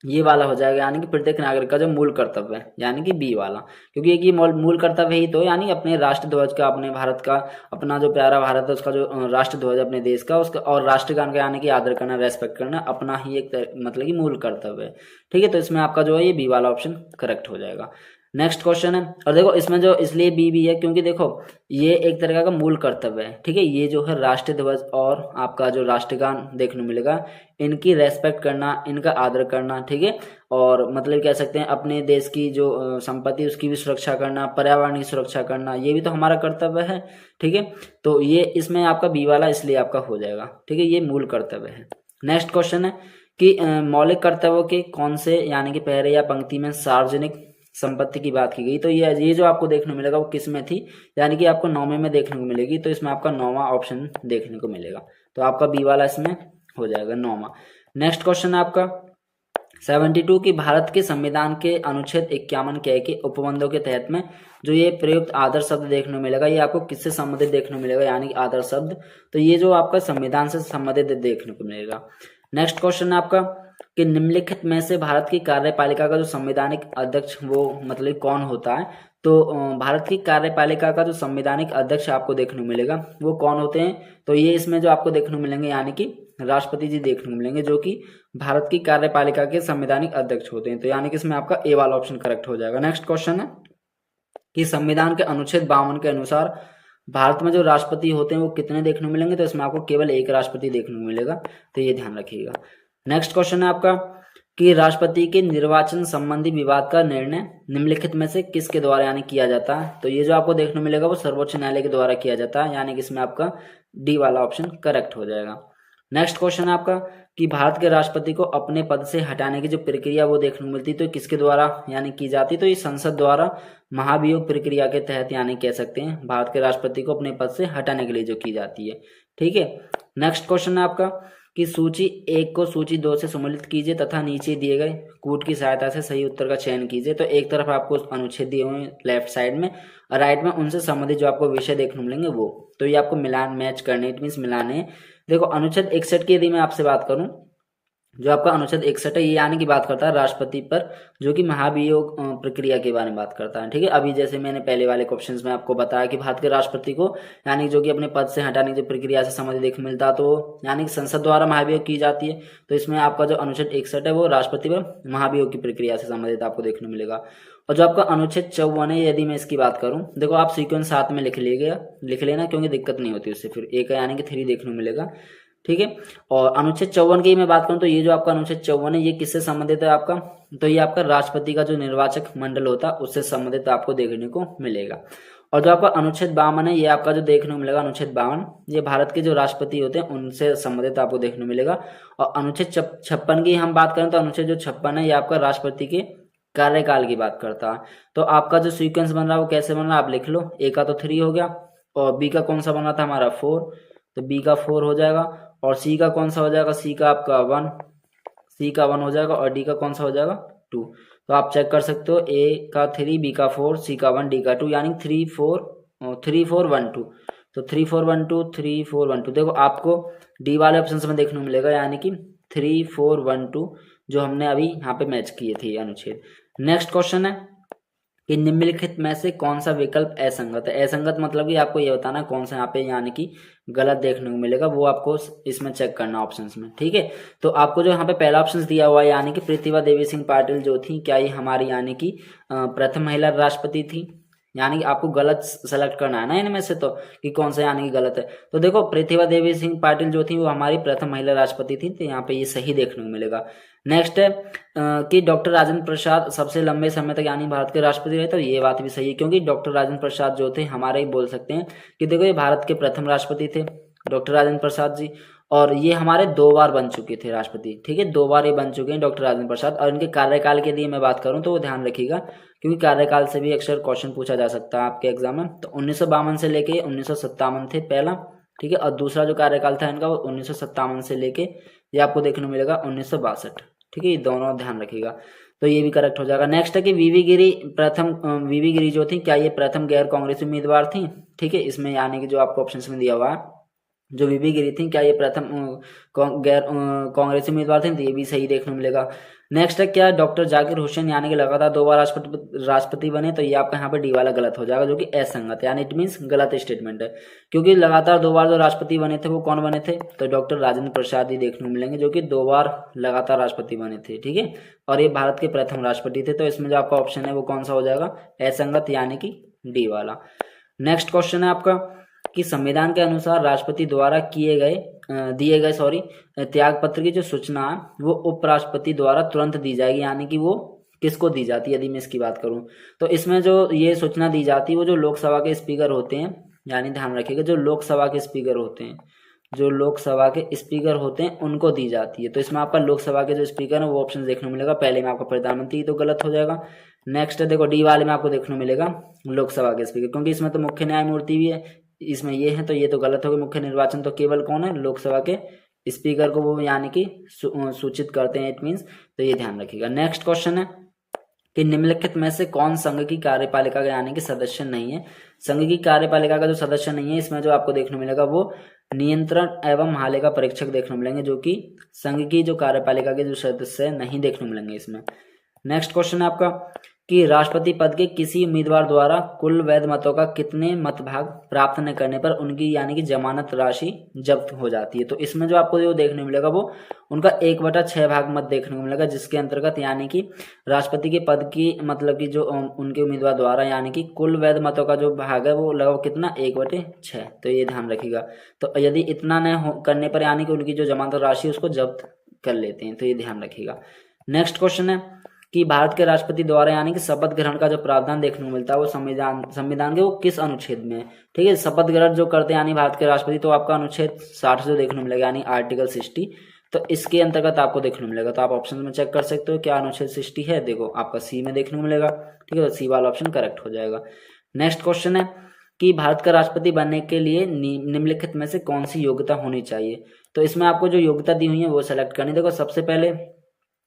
ये वाला हो जाएगा, यानी कि प्रत्येक नागरिक का जो मूल कर्तव्य है, यानी कि बी वाला, क्योंकि एक ये मूल कर्तव्य ही तो, यानी अपने राष्ट्र ध्वज का, अपने भारत का, अपना जो प्यारा भारत है उसका जो राष्ट्र ध्वज अपने देश का उसका, और राष्ट्रगान का यानी कि आदर करना, रेस्पेक्ट करना अपना ही एक मतलब कि मूल कर्तव्य है, ठीक है, तो इसमें आपका जो है ये बी वाला ऑप्शन करेक्ट हो जाएगा। नेक्स्ट क्वेश्चन है, और देखो इसमें जो इसलिए बी भी है क्योंकि देखो ये एक तरह का मूल कर्तव्य है, ठीक है, ये जो है राष्ट्रीय ध्वज और आपका जो राष्ट्रगान देखने को मिलेगा, इनकी रेस्पेक्ट करना, इनका आदर करना, ठीक है, और मतलब कह सकते हैं अपने देश की जो संपत्ति उसकी भी सुरक्षा करना, पर्यावरण की सुरक्षा करना, ये भी तो हमारा कर्तव्य है, ठीक है, तो ये इसमें आपका बी वाला इसलिए आपका हो जाएगा, ठीक है, ये मूल कर्तव्य है। नेक्स्ट क्वेश्चन है कि मौलिक कर्तव्यों के कौन से यानी कि पहले या पंक्ति में सार्वजनिक संपत्ति की बात की गई, तो ये जो आपको देखने को मिलेगा वो किस में थी, यानी कि आपको 9वें में देखने को मिलेगी, तो इसमें आपका 9वां ऑप्शन देखने को मिलेगा, तो आपका बी वाला इसमें हो जाएगा 9वां। नेक्स्ट क्वेश्चन है आपका 72 की भारत के संविधान के अनुच्छेद 51 के उपबंधों के तहत में जो ये प्रयुक्त आदर शब्द देखने को मिलेगा, ये आपको किससे संबंधित देखने को मिलेगा, यानी कि आदर शब्द, तो ये जो आपका संविधान से संबंधित देखने को मिलेगा। नेक्स्ट क्वेश्चन है आपका कि निम्नलिखित में से भारत की कार्यपालिका का जो संवैधानिक अध्यक्ष वो मतलब कौन होता है, तो भारत की कार्यपालिका का जो संवैधानिक अध्यक्ष आपको देखने को मिलेगा वो कौन होते हैं, तो ये इसमें जो आपको देखने को मिलेंगे यानी कि राष्ट्रपति जी देखने को मिलेंगे, जो कि भारत की कार्यपालिका के संवैधानिक अध्यक्ष होते हैं, तो यानी कि इसमें आपका ए वाला ऑप्शन करेक्ट हो जाएगा। नेक्स्ट क्वेश्चन है कि संविधान के अनुच्छेद 52 के अनुसार भारत में जो राष्ट्रपति होते हैं वो कितने देखने को मिलेंगे, तो इसमें आपको केवल एक राष्ट्रपति देखने को मिलेगा, तो ये ध्यान रखिएगा। नेक्स्ट क्वेश्चन है आपका कि राष्ट्रपति के निर्वाचन संबंधी विवाद का निर्णय निम्नलिखित में से किसके द्वारा यानी किया जाता है। तो ये जो आपको देखने मिलेगा वो सर्वोच्च न्यायालय के द्वारा किया जाता है, यानी कि इसमें आपका डी वाला ऑप्शन करेक्ट हो जाएगा। नेक्स्ट क्वेश्चन है आपका कि भारत के राष्ट्रपति को अपने पद से हटाने की जो प्रक्रिया वो देखने को मिलती है तो किसके द्वारा यानी की जाती है। तो ये संसद द्वारा महाभियोग प्रक्रिया के तहत यानी कह सकते हैं भारत के राष्ट्रपति को अपने पद से हटाने के लिए जो की जाती है। ठीक है, नेक्स्ट क्वेश्चन है आपका कि सूची 1 को सूची 2 से सम्मिलित कीजिए तथा नीचे दिए गए कूट की सहायता से सही उत्तर का चयन कीजिए। तो एक तरफ आपको अनुच्छेद दिए हुए हैं लेफ्ट साइड में और राइट में उनसे संबंधित जो आपको विषय देखने को मिलेंगे वो, तो ये आपको मिलान मैच करने, इट मीन्स मिलाने। देखो अनुच्छेद 61 की यदि मैं आपसे बात करूं, जो आपका अनुच्छेद 61 है ये यानी कि बात करता है राष्ट्रपति पर जो कि महाभियोग प्रक्रिया के बारे में बात करता है। ठीक है, अभी जैसे मैंने पहले वाले क्वेश्चंस में आपको बताया कि भारत के राष्ट्रपति को यानी जो कि अपने पद से हटाने की प्रक्रिया से संबंधित देखने मिलता तो यानी कि संसद द्वारा महाभियोग की जाती है। तो इसमें आपका जो अनुच्छेद 61 है वो राष्ट्रपति पर महाभियोग की प्रक्रिया से संबंधित आपको देखने मिलेगा। और जो आपका अनुच्छेद 54 है, यदि मैं इसकी बात करूं, देखो आप सीक्वेंस साथ में लिख लेना क्योंकि दिक्कत नहीं होती उससे, फिर एक यानी कि 3 देखने को मिलेगा। ठीक है, और अनुच्छेद 54 की मैं बात करूं तो ये जो आपका अनुच्छेद 54 है ये किससे संबंधित है आपका, तो ये आपका राष्ट्रपति का जो निर्वाचक मंडल होता है उससे संबंधित आपको देखने को मिलेगा। और जो आपका अनुच्छेद 52 है ये आपका जो देखने को मिलेगा अनुच्छेद 52 ये भारत के जो राष्ट्रपति होते हैं उनसे संबंधित आपको देखने को मिलेगा। और अनुच्छेद 56 की हम बात करें तो अनुच्छेद जो 56 है ये आपका राष्ट्रपति के कार्यकाल की बात करता है। तो आपका जो सीक्वेंस बन रहा है वो कैसे बन रहा है आप लिख लो, ए का तो 3 हो गया और बी का कौन सा बन रहा था हमारा 4, तो बी का 4 हो जाएगा और सी का कौन सा हो जाएगा, सी का आपका 1, सी का 1 हो जाएगा और डी का कौन सा हो जाएगा 2। तो आप चेक कर सकते हो ए का 3, बी का 4, सी का 1, डी का 2 यानी 3 4 1 2। तो 3 4 1 2 3 4 1 2 देखो आपको डी वाले ऑप्शन में देखने को मिलेगा यानी कि 3 4 1 2 जो हमने अभी यहाँ पे मैच किए थे अनुच्छेद। नेक्स्ट क्वेश्चन है कि निम्नलिखित में से कौन सा विकल्प असंगत है। असंगत मतलब कि आपको ये बताना कौन सा यहाँ पे यानी कि गलत देखने को मिलेगा, वो आपको इसमें चेक करना ऑप्शंस में। ठीक है, तो आपको जो यहाँ पे पहला ऑप्शन दिया हुआ है यानी कि प्रतिभा देवी सिंह पाटिल जो थी, क्या ये हमारी यानी कि प्रथम महिला राष्ट्रपति थी, यानी कि आपको गलत सेलेक्ट करना है ना इनमें से, तो कि कौन सा यानी कि गलत है। तो देखो प्रतिभा देवी सिंह पाटिल जो थी वो हमारी प्रथम महिला राष्ट्रपति थी, तो यहाँ पे ये सही देखने को मिलेगा। नेक्स्ट है कि डॉक्टर राजेंद्र प्रसाद सबसे लंबे समय तक यानी भारत के राष्ट्रपति रहे, तो ये बात भी सही है क्योंकि डॉक्टर राजेंद्र प्रसाद जो थे हमारे ही बोल सकते हैं कि देखो ये भारत के प्रथम राष्ट्रपति थे डॉक्टर राजेंद्र प्रसाद जी, और ये हमारे 2 बार बन चुके थे राष्ट्रपति। ठीक है, 2 बार ये बन चुके हैं डॉक्टर राजेंद्र प्रसाद। और इनके कार्यकाल के लिए मैं बात करूं तो वो ध्यान रखिएगा क्योंकि कार्यकाल से भी अक्सर क्वेश्चन पूछा जा सकता है आपके एग्जाम में। तो 1952 से लेके 1957 थे पहला, ठीक है, और दूसरा जो कार्यकाल था इनका वो 1957 से लेके ये आपको देखने को मिलेगा 1962। ठीक है, ये दोनों ध्यान रखिएगा, तो ये भी करेक्ट हो जाएगा। नेक्स्ट है कि वीवी गिरी जो थी क्या ये प्रथम गैर कांग्रेसी उम्मीदवार थी। ठीक है, इसमें यानी कि जो आपको ऑप्शन में दिया हुआ है जो वीवी गिरी थी क्या ये प्रथम गैर कांग्रेसी उम्मीदवार थे, तो ये भी सही देखने को मिलेगा। नेक्स्ट है क्या डॉक्टर जाकिर हुसैन यानी कि लगातार 2 बार राष्ट्रपति बने, तो ये आपका यहाँ पे डी वाला गलत हो जाएगा जो कि असंगत यानी इट मीन्स गलत स्टेटमेंट है क्योंकि लगातार 2 बार जो राष्ट्रपति बने थे वो कौन बने थे, तो डॉक्टर राजेंद्र प्रसाद ही देखने को मिलेंगे जो कि 2 बार लगातार राष्ट्रपति बने थे। ठीक है, और ये भारत के प्रथम राष्ट्रपति थे, तो इसमें जो आपका ऑप्शन है वो कौन सा हो जाएगा असंगत यानी कि डी वाला। नेक्स्ट क्वेश्चन है आपका कि संविधान के अनुसार राष्ट्रपति द्वारा दिए गए त्याग पत्र की जो सूचना है वो उपराष्ट्रपति द्वारा तुरंत दी जाएगी, यानी कि वो किसको दी जाती है। यदि मैं इसकी बात करूं तो इसमें जो ये सूचना दी जाती है वो जो लोकसभा के स्पीकर होते हैं, यानी ध्यान रखिएगा जो लोकसभा के स्पीकर होते हैं उनको दी जाती है। तो इसमें आपका लोकसभा के जो स्पीकर है वो ऑप्शन देखने को मिलेगा। पहले में आपका प्रधानमंत्री तो गलत हो जाएगा। नेक्स्ट देखो डी वाले में आपको देखने को मिलेगा लोकसभा के स्पीकर, क्योंकि इसमें तो मुख्य न्यायमूर्ति भी है, इसमें ये है तो ये तो गलत हो गया। मुख्य निर्वाचन तो केवल कौन है, लोकसभा के स्पीकर को वो यानी कि सूचित करते हैं, इट मीन्स, तो ये ध्यान रखिएगा। नेक्स्ट क्वेश्चन है कि निम्नलिखित में से कौन संघ की कार्यपालिका का यानी कि सदस्य नहीं है। संघ की कार्यपालिका का जो सदस्य नहीं है इसमें जो आपको देखने मिलेगा वो नियंत्रण एवं महालेखा परीक्षक देखने मिलेंगे जो कि संघ की जो कार्यपालिका के जो सदस्य नहीं देखने मिलेंगे इसमें। नेक्स्ट क्वेश्चन है आपका कि राष्ट्रपति पद के किसी उम्मीदवार द्वारा कुल वैध मतों का कितने मत भाग प्राप्त न करने पर उनकी यानी कि जमानत राशि जब्त हो जाती है। तो इसमें जो आपको जो देखने मिलेगा वो उनका 1/6 भाग मत देखने को मिलेगा, जिसके अंतर्गत यानी कि राष्ट्रपति के पद की मतलब कि जो उनके उम्मीदवार द्वारा यानी कि कुल वैध मतों का जो भाग है वो लगभग कितना 1/6। तो ये ध्यान रखिएगा। तो यदि इतना न करने पर यानी कि उनकी जो जमानत राशि उसको जब्त कर लेते हैं, तो ये ध्यान रखिएगा। नेक्स्ट क्वेश्चन है कि भारत के राष्ट्रपति द्वारा यानी कि शपथ ग्रहण का जो प्रावधान देखने को मिलता है वो संविधान के वो किस अनुच्छेद में है। ठीक है, शपथ ग्रहण जो करते हैं यानी भारत के राष्ट्रपति, तो आपका अनुच्छेद 60 जो देखने को मिलेगा यानी आर्टिकल 60, तो इसके अंतर्गत आपको देखने को मिलेगा। तो आप ऑप्शन में चेक कर सकते हो क्या अनुच्छेद 60 है, देखो आपका सी में देखने को मिलेगा। ठीक है, तो सी वाला ऑप्शन करेक्ट हो जाएगा। नेक्स्ट क्वेश्चन है कि भारत का राष्ट्रपति बनने के लिए निम्नलिखित में से कौन सी योग्यता होनी चाहिए। तो इसमें आपको जो योग्यता दी हुई है वो सेलेक्ट करनी। देखो सबसे पहले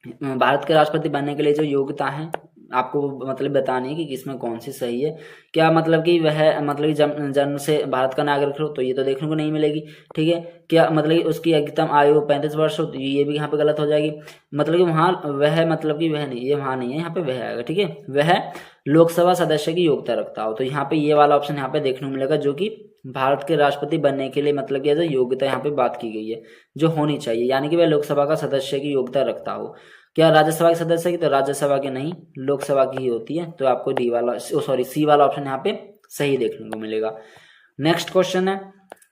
भारत के राष्ट्रपति बनने के लिए जो योग्यता है आपको मतलब बतानी है कि किसमें कौन सी सही है। क्या मतलब कि वह मतलब कि जन्म से भारत का नागरिक हो, तो ये तो देखने को नहीं मिलेगी। ठीक है, क्या मतलब कि उसकी अधिकतम आयु 35 वर्ष हो, तो ये भी यहाँ पे गलत हो जाएगी। मतलब कि वहाँ वह मतलब कि वह नहीं, ये वहाँ नहीं है, यहाँ पे वह आएगा। ठीक है, वह लोकसभा सदस्य की योग्यता रखता हो, तो यहाँ पे ये वाला ऑप्शन यहाँ पे देखने को मिलेगा, जो कि भारत के राष्ट्रपति बनने के लिए मतलब कि एज योग्यता यहाँ पे बात की गई है जो होनी चाहिए, यानी कि वह लोकसभा का सदस्य की योग्यता रखता हो। क्या राज्यसभा के सदस्य की, तो राज्यसभा की नहीं, लोकसभा की ही होती है। तो आपको डी वाला सी वाला ऑप्शन यहाँ पे सही देखने को मिलेगा। नेक्स्ट क्वेश्चन है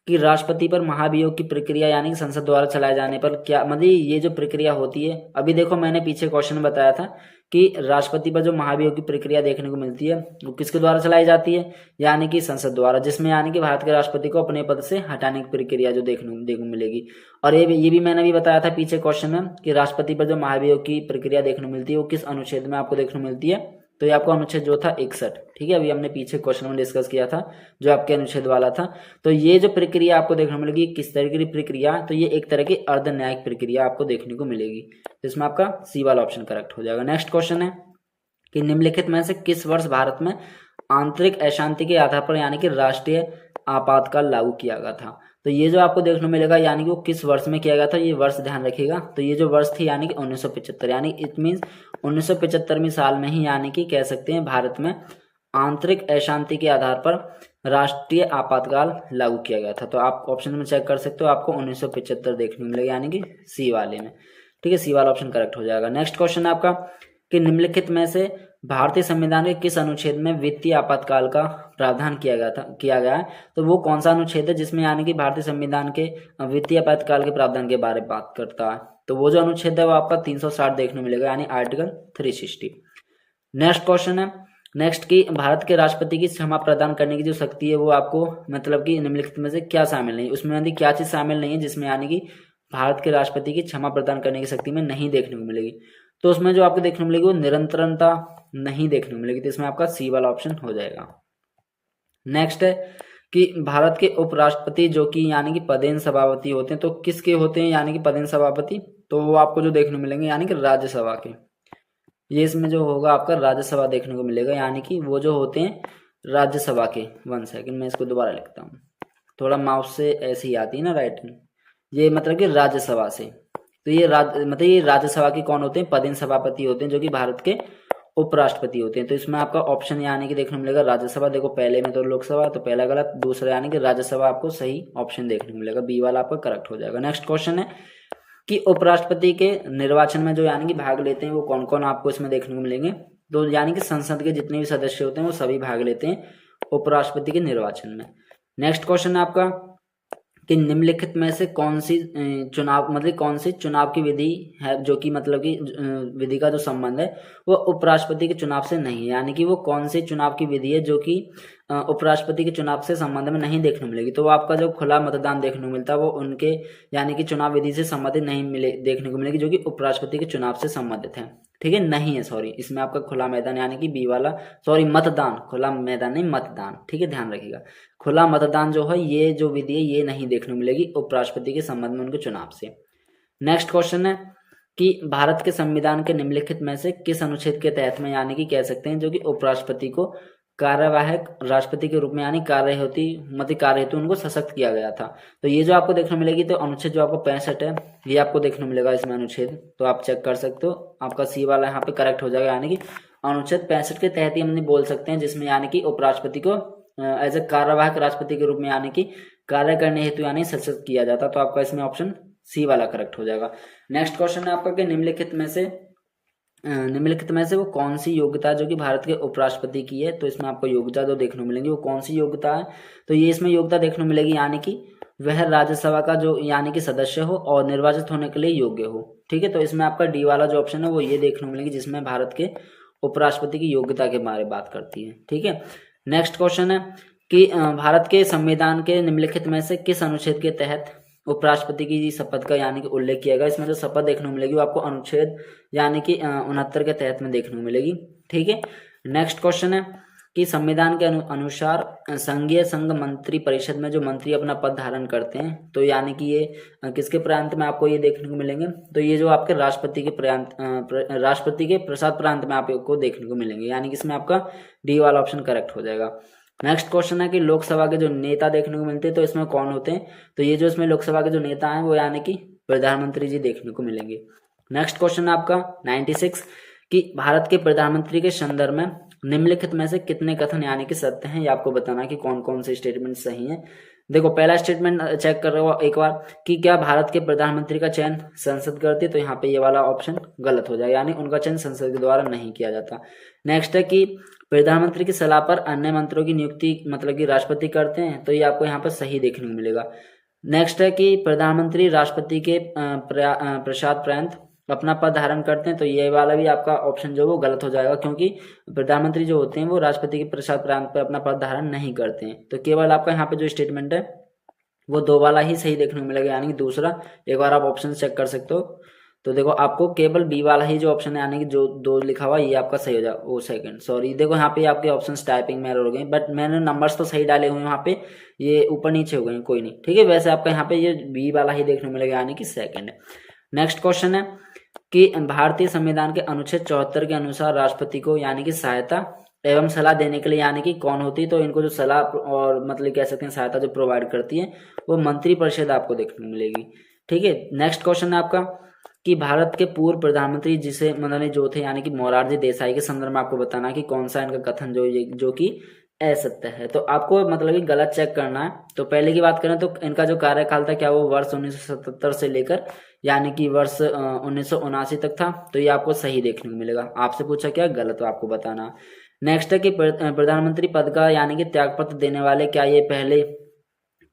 कि राष्ट्रपति पर महाभियोग की प्रक्रिया यानी कि संसद द्वारा चलाए जाने पर क्या मतलब ये जो प्रक्रिया होती है, अभी देखो मैंने पीछे क्वेश्चन बताया था कि राष्ट्रपति पर जो महाभियोग की प्रक्रिया देखने को मिलती है वो किसके द्वारा चलाई जाती है, यानी कि संसद द्वारा, जिसमें यानी कि भारत के राष्ट्रपति को अपने पद से हटाने की प्रक्रिया जो देखने को मिलेगी। और ये भी मैंने भी बताया था पीछे क्वेश्चन में कि राष्ट्रपति पर जो महाभियोग की प्रक्रिया देखने को मिलती है वो किस अनुच्छेद में आपको देखने को मिलती है। तो ये आपका अनुच्छेद जो था 61। ठीक है, अभी हमने पीछे क्वेश्चन में डिस्कस किया था जो आपके अनुच्छेद वाला था। तो ये जो प्रक्रिया आपको देखने को मिलेगी किस तरह की प्रक्रिया, तो ये एक तरह की अर्ध न्यायिक प्रक्रिया आपको देखने को मिलेगी। तो इसमें आपका सी वाला ऑप्शन करेक्ट हो जाएगा। नेक्स्ट क्वेश्चन है कि निम्नलिखित में से किस वर्ष भारत में आंतरिक अशांति के आधार पर यानी कि राष्ट्रीय आपातकाल लागू किया गया था। तो ये जो आपको देखने को मिलेगा यानी कि वो किस वर्ष में किया गया था, ये वर्ष ध्यान रखिएगा। तो ये जो वर्ष थी यानी कि 1975, यानी इट मीन्स 1975 साल में ही यानी कि कह सकते हैं भारत में आंतरिक अशांति के आधार पर राष्ट्रीय आपातकाल लागू किया गया था। तो आप ऑप्शन में चेक कर सकते हो, आपको 1975 देखने को मिलेगा यानी कि सी वाले में। ठीक है, सी वाला ऑप्शन करेक्ट हो जाएगा। नेक्स्ट क्वेश्चन है आपका कि निम्नलिखित में से भारतीय संविधान के किस अनुच्छेद में वित्तीय आपातकाल का प्रावधान किया गया है। तो वो कौन सा अनुच्छेद है जिसमें यानी कि भारतीय संविधान के वित्तीय आपातकाल के प्रावधान के बारे में बात करता है। तो वो जो अनुच्छेद है वो आपका 360 देखने को मिलेगा यानी आर्टिकल 360। नेक्स्ट क्वेश्चन है नेक्स्ट की भारत के राष्ट्रपति की क्षमा प्रदान करने की जो शक्ति है वो आपको मतलब कि निम्नलिखित में से क्या शामिल नहीं, उसमें यानी क्या चीज शामिल नहीं है जिसमें यानी कि भारत के राष्ट्रपति की क्षमा प्रदान करने की शक्ति में नहीं देखने को मिलेगी। तो उसमें जो आपको देखने को मिलेगी वो निरंतरता नहीं देखने को मिलेगी। तो इसमें आपका सी वाला ऑप्शन हो जाएगा। नेक्स्ट है कि भारत के उपराष्ट्रपति जो कि यानी कि पदेन सभापति होते हैं, तो किसके होते हैं यानी कि पदेन सभापति, तो वो आपको जो देखने को मिलेंगे यानी कि राज्यसभा के। ये इसमें जो होगा आपका राज्यसभा देखने को मिलेगा यानी कि वो जो होते हैं राज्यसभा के। 1 सेकंड मैं इसको दोबारा लिखता हूँ, थोड़ा माउस से ऐसी आती है ना राइटिंग। ये मतलब कि राज्यसभा से, तो ये राज्यसभा के कौन होते हैं, पदेन सभापति होते हैं जो कि भारत के उपराष्ट्रपति होते हैं। तो इसमें आपका ऑप्शन यानी कि देखने को मिलेगा राज्यसभा। देखो पहले में तो लोकसभा, तो पहला गलत, दूसरा यानी कि राज्यसभा आपको सही ऑप्शन देखने को मिलेगा, बी वाला आपका करेक्ट हो जाएगा। नेक्स्ट क्वेश्चन है कि उपराष्ट्रपति के निर्वाचन में जो यानी कि भाग लेते हैं वो कौन कौन आपको इसमें देखने को मिलेंगे। तो यानी कि संसद के जितने भी सदस्य होते हैं वो सभी भाग लेते हैं उपराष्ट्रपति के निर्वाचन में। नेक्स्ट क्वेश्चन है आपका कि निम्नलिखित में से कौन सी चुनाव की विधि है जो कि मतलब कि विधि का जो संबंध है वो उपराष्ट्रपति के चुनाव से नहीं है, यानी कि वो कौन सी चुनाव की विधि है जो कि उपराष्ट्रपति के चुनाव से संबंध में नहीं देखने को मिलेगी। तो वो आपका जो खुला मतदान देखने को मिलता है वो उनके यानी कि चुनाव विधि से संबंधित नहीं देखने को मिलेगी जो कि उपराष्ट्रपति के चुनाव से संबंधित है। ठीक है, नहीं है, सॉरी, इसमें आपका खुला मैदान यानी कि बी वाला, सॉरी मतदान, खुला मैदान नहीं मतदान। ठीक है, ध्यान रखिएगा, खुला मतदान जो है ये जो विधि है ये नहीं देखने को मिलेगी उपराष्ट्रपति के संबंध में उनके चुनाव से। नेक्स्ट क्वेश्चन है कि भारत के संविधान के निम्नलिखित में से किस अनुच्छेद के तहत में यानी कि कह सकते हैं जो कि उपराष्ट्रपति को कार्यवाहक राष्ट्रपति के रूप में यानी कार्य हेतु उनको सशक्त किया गया था। तो ये जो आपको देखने मिलेगी तो अनुच्छेद जो आपको 65 है ये आपको देखने मिलेगा इसमें अनुच्छेद, तो आप चेक कर सकते हो, आपका सी वाला यहाँ पे करेक्ट हो जाएगा। यानी कि अनुच्छेद 65 के तहत ही हम बोल सकते हैं जिसमें यानी कि उपराष्ट्रपति को एज ए कार्यवाहक राष्ट्रपति के रूप में यानी कि कार्य करने हेतु यानी सशक्त किया जाता। तो आपका इसमें ऑप्शन सी वाला करेक्ट हो जाएगा। नेक्स्ट क्वेश्चन है आपका कि निम्नलिखित में से वो कौन सी योग्यता जो कि भारत के उपराष्ट्रपति की है। तो इसमें आपको योग्यता जो देखने को मिलेंगी वो कौन सी योग्यता है, तो ये इसमें योग्यता देखने को मिलेगी यानी कि वह राज्यसभा का जो यानी कि सदस्य हो और निर्वाचित होने के लिए योग्य हो। ठीक है, तो इसमें आपका डी वाला जो ऑप्शन है वो ये देखने को मिलेगी, जिसमें भारत के उपराष्ट्रपति की योग्यता के बारे में बात करती है। ठीक है, नेक्स्ट क्वेश्चन है कि भारत के संविधान के निम्नलिखित में से किस अनुच्छेद के तहत उपराष्ट्रपति की शपथ का यानी कि उल्लेख किया गया। इसमें जो शपथ देखने को मिलेगी वो आपको अनुच्छेद यानी कि 69 के तहत में देखने को मिलेगी। ठीक है, नेक्स्ट क्वेश्चन है कि संविधान के अनुसार संघीय संघ मंत्री परिषद में जो मंत्री अपना पद धारण करते हैं, तो यानी कि ये किसके प्रांत में आपको ये देखने को मिलेंगे, तो ये जो आपके राष्ट्रपति के प्रांत राष्ट्रपति के प्रसाद प्रांत में आपको देखने को मिलेंगे, यानी कि इसमें आपका डी वाला ऑप्शन करेक्ट हो जाएगा। नेक्स्ट क्वेश्चन है कि लोकसभा के जो नेता देखने को मिलते हैं तो इसमें कौन होते हैं, तो ये जो इसमें लोकसभा के जो नेता हैं वो यानी कि प्रधानमंत्री जी देखने को मिलेंगे। नेक्स्ट क्वेश्चन है आपका 96 कि भारत के प्रधानमंत्री के संदर्भ में निम्नलिखित में से कितने कथन यानी कि सत्य हैं, ये आपको बताना कि कौन कौन से स्टेटमेंट सही हैं। देखो, पहला स्टेटमेंट चेक कर रहे हो एक बार कि क्या भारत के प्रधानमंत्री का चयन संसद करती है, तो यहाँ पे ये वाला ऑप्शन गलत हो जाएगा, यानी उनका चयन संसद के द्वारा नहीं किया जाता। नेक्स्ट है कि प्रधानमंत्री की सलाह पर अन्य मंत्रियों की नियुक्ति मतलब कि राष्ट्रपति करते हैं, तो ये आपको यहाँ पर सही देखने को मिलेगा। नेक्स्ट है कि प्रधानमंत्री राष्ट्रपति के प्रसाद प्रांत अपना पद धारण करते हैं, तो ये वाला भी आपका ऑप्शन जो वो गलत हो जाएगा, क्योंकि प्रधानमंत्री जो होते हैं वो राष्ट्रपति के प्रसाद प्रांत पर अपना पद धारण नहीं करते हैं। तो केवल आपका यहाँ पे जो स्टेटमेंट है वो दो वाला ही सही देखने को मिलेगा, यानी कि दूसरा। एक बार आप ऑप्शन चेक कर सकते हो, तो देखो आपको केवल बी वाला ही जो ऑप्शन है यानी कि जो दो लिखा हुआ ये आपका सही हो जाएगा। वो सेकंड सॉरी, देखो यहाँ पे आपके ऑप्शंस टाइपिंग में एरर हो गए, बट मैंने नंबर्स तो सही डाले हुए हैं, यहाँ पे ये ऊपर नीचे हो गए, कोई नहीं। ठीक है, वैसे आपका यहाँ पे ये बी वाला ही देखने को मिलेगा, यानी कि सेकंड है। नेक्स्ट क्वेश्चन है कि भारतीय संविधान के अनुच्छेद 74 के अनुसार राष्ट्रपति को यानी कि सहायता एवं सलाह देने के लिए यानी कि कौन होती है, तो इनको जो सलाह और मतलब कह सकते हैं सहायता जो प्रोवाइड करती है वो मंत्रिपरिषद आपको देखने को मिलेगी। ठीक है, नेक्स्ट क्वेश्चन है आपका कि भारत के पूर्व प्रधानमंत्री जिसे मतलब जो थे यानी कि मोरारजी देसाई के संदर्भ में आपको बताना कि कौन सा इनका कथन जो कि असत्य है, तो आपको मतलब कि गलत चेक करना है। तो पहले की बात करें तो इनका जो कार्यकाल था क्या वो वर्ष 1977 से लेकर यानी कि वर्ष 1979 तक था, तो ये आपको सही देखने को मिलेगा। आपसे पूछा क्या गलत, तो आपको बताना। नेक्स्ट है कि प्रधानमंत्री पद का यानी कि त्यागपत्र देने वाले क्या ये पहले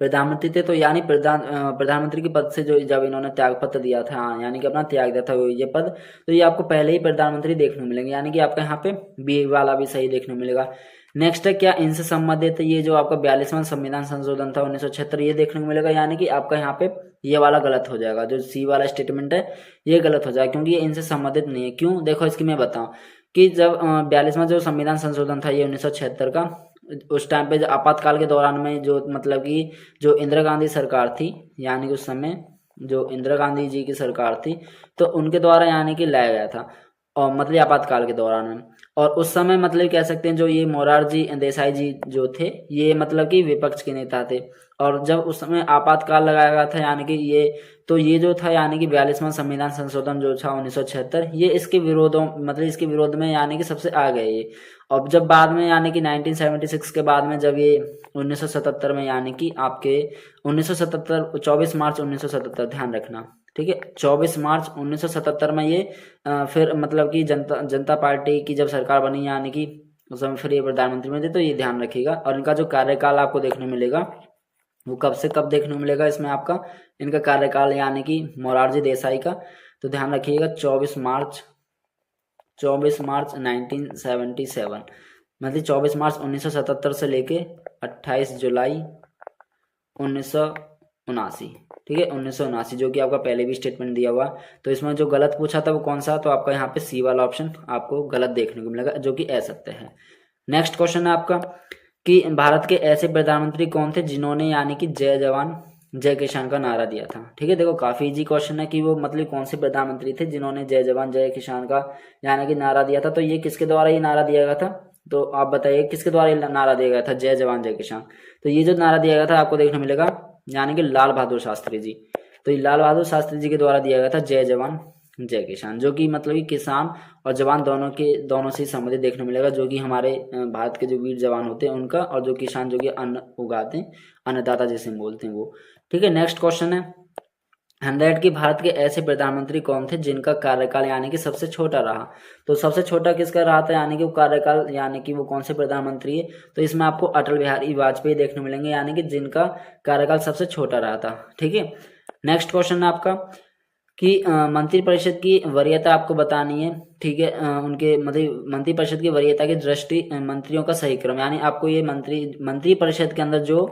प्रधानमंत्री थे, तो यानी प्रधानमंत्री के पद से जो जब इन्होंने त्यागपत्र दिया था यानी कि अपना त्याग दिया था ये पद, तो ये आपको पहले ही प्रधानमंत्री देखने को मिलेंगे, यानी कि आपका यहाँ पे बी वाला भी सही देखने को मिलेगा। नेक्स्ट है क्या इनसे संबंधित ये जो आपका 42वां संविधान संशोधन था 1976 ये देखने को मिलेगा, यानी कि आपका यहाँ पे ये वाला गलत हो जाएगा, जो सी वाला स्टेटमेंट है ये गलत हो जाएगा, क्योंकि ये इनसे संबंधित नहीं है। क्यों, देखो इसकी मैं बताऊं कि जब 42वां जो संविधान संशोधन था ये 1976 का, उस टाइम पे आपातकाल के दौरान में जो मतलब कि जो इंदिरा गांधी सरकार थी, यानी कि उस समय जो इंदिरा गांधी जी की सरकार थी, तो उनके द्वारा यानी कि लाया गया था, और मतलब आपातकाल के दौरान में। और उस समय मतलब कह सकते हैं जो ये मोरारजी देसाई जी जो थे ये मतलब कि विपक्ष के नेता थे, और जब उस समय आपातकाल लगाया गया था यानी कि ये जो था यानी कि 42वां संविधान संशोधन जो था 1976 ये इसके इसके विरोध में यानी कि सबसे आगे ये। अब जब बाद में यानी कि 1976 के बाद में जब ये 1977 में यानी कि आपके 1977 24 मार्च 1977 ध्यान रखना, ठीक है, 24 मार्च 1977 में ये फिर मतलब कि जनता पार्टी की जब सरकार बनी यानी कि उस समय फिर ये प्रधानमंत्री में थे, तो ये ध्यान रखिएगा। और इनका जो कार्यकाल आपको देखने मिलेगा वो कब से कब देखने को मिलेगा, इसमें आपका इनका कार्यकाल यानी कि मोरारजी देसाई का, तो ध्यान रखिएगा 24 मार्च 1977 मतलब 24 मार्च 1977 से लेके 28 जुलाई 1979, ठीक है 1979, जो कि आपका पहले भी स्टेटमेंट दिया हुआ। तो इसमें जो गलत पूछा था वो कौन सा, तो आपका यहाँ पे सी वाला ऑप्शन आपको गलत देखने को मिलेगा, जो कि असत्य है। नेक्स्ट क्वेश्चन है आपका कि भारत के ऐसे प्रधानमंत्री कौन थे जिन्होंने यानी कि जय जवान जय किसान का नारा दिया था। ठीक है, देखो काफी इजी क्वेश्चन है कि वो मतलब कौन से प्रधानमंत्री थे जिन्होंने जय जवान जय किसान का यानी कि नारा दिया था। तो ये किसके द्वारा ये नारा दिया गया था, तो आप बताइए किसके द्वारा ये नारा दिया गया था जय जवान जय किसान। तो ये जो नारा दिया गया था आपको देखने मिलेगा यानी कि लाल बहादुर शास्त्री जी, तो ये लाल बहादुर शास्त्री जी के द्वारा दिया गया था जय जवान जय किसान, जो कि मतलब कि किसान और जवान दोनों से संबंधित देखने मिलेगा, जो कि हमारे भारत के जो वीर जवान होते हैं उनका, और जो किसान जो कि अन्न उगाते हैं अन्नदाता जिसे बोलते हैं वो। ठीक है, नेक्स्ट क्वेश्चन है 100 की भारत के ऐसे प्रधानमंत्री कौन थे जिनका कार्यकाल यानी कि सबसे छोटा रहा। तो सबसे छोटा किसका रहा था यानी कि वो कार्यकाल यानी कि वो कौन से प्रधानमंत्री है, तो इसमें आपको अटल बिहारी वाजपेयी देखने मिलेंगे यानी कि जिनका कार्यकाल सबसे छोटा रहा था। ठीक है, नेक्स्ट क्वेश्चन है आपका कि मंत्रिपरिषद की वरीयता आपको बतानी है। ठीक है, उनके मंत्रिपरिषद की वरीयता की दृष्टि मंत्रियों का सही क्रम यानी आपको ये मंत्रिपरिषद के अंदर जो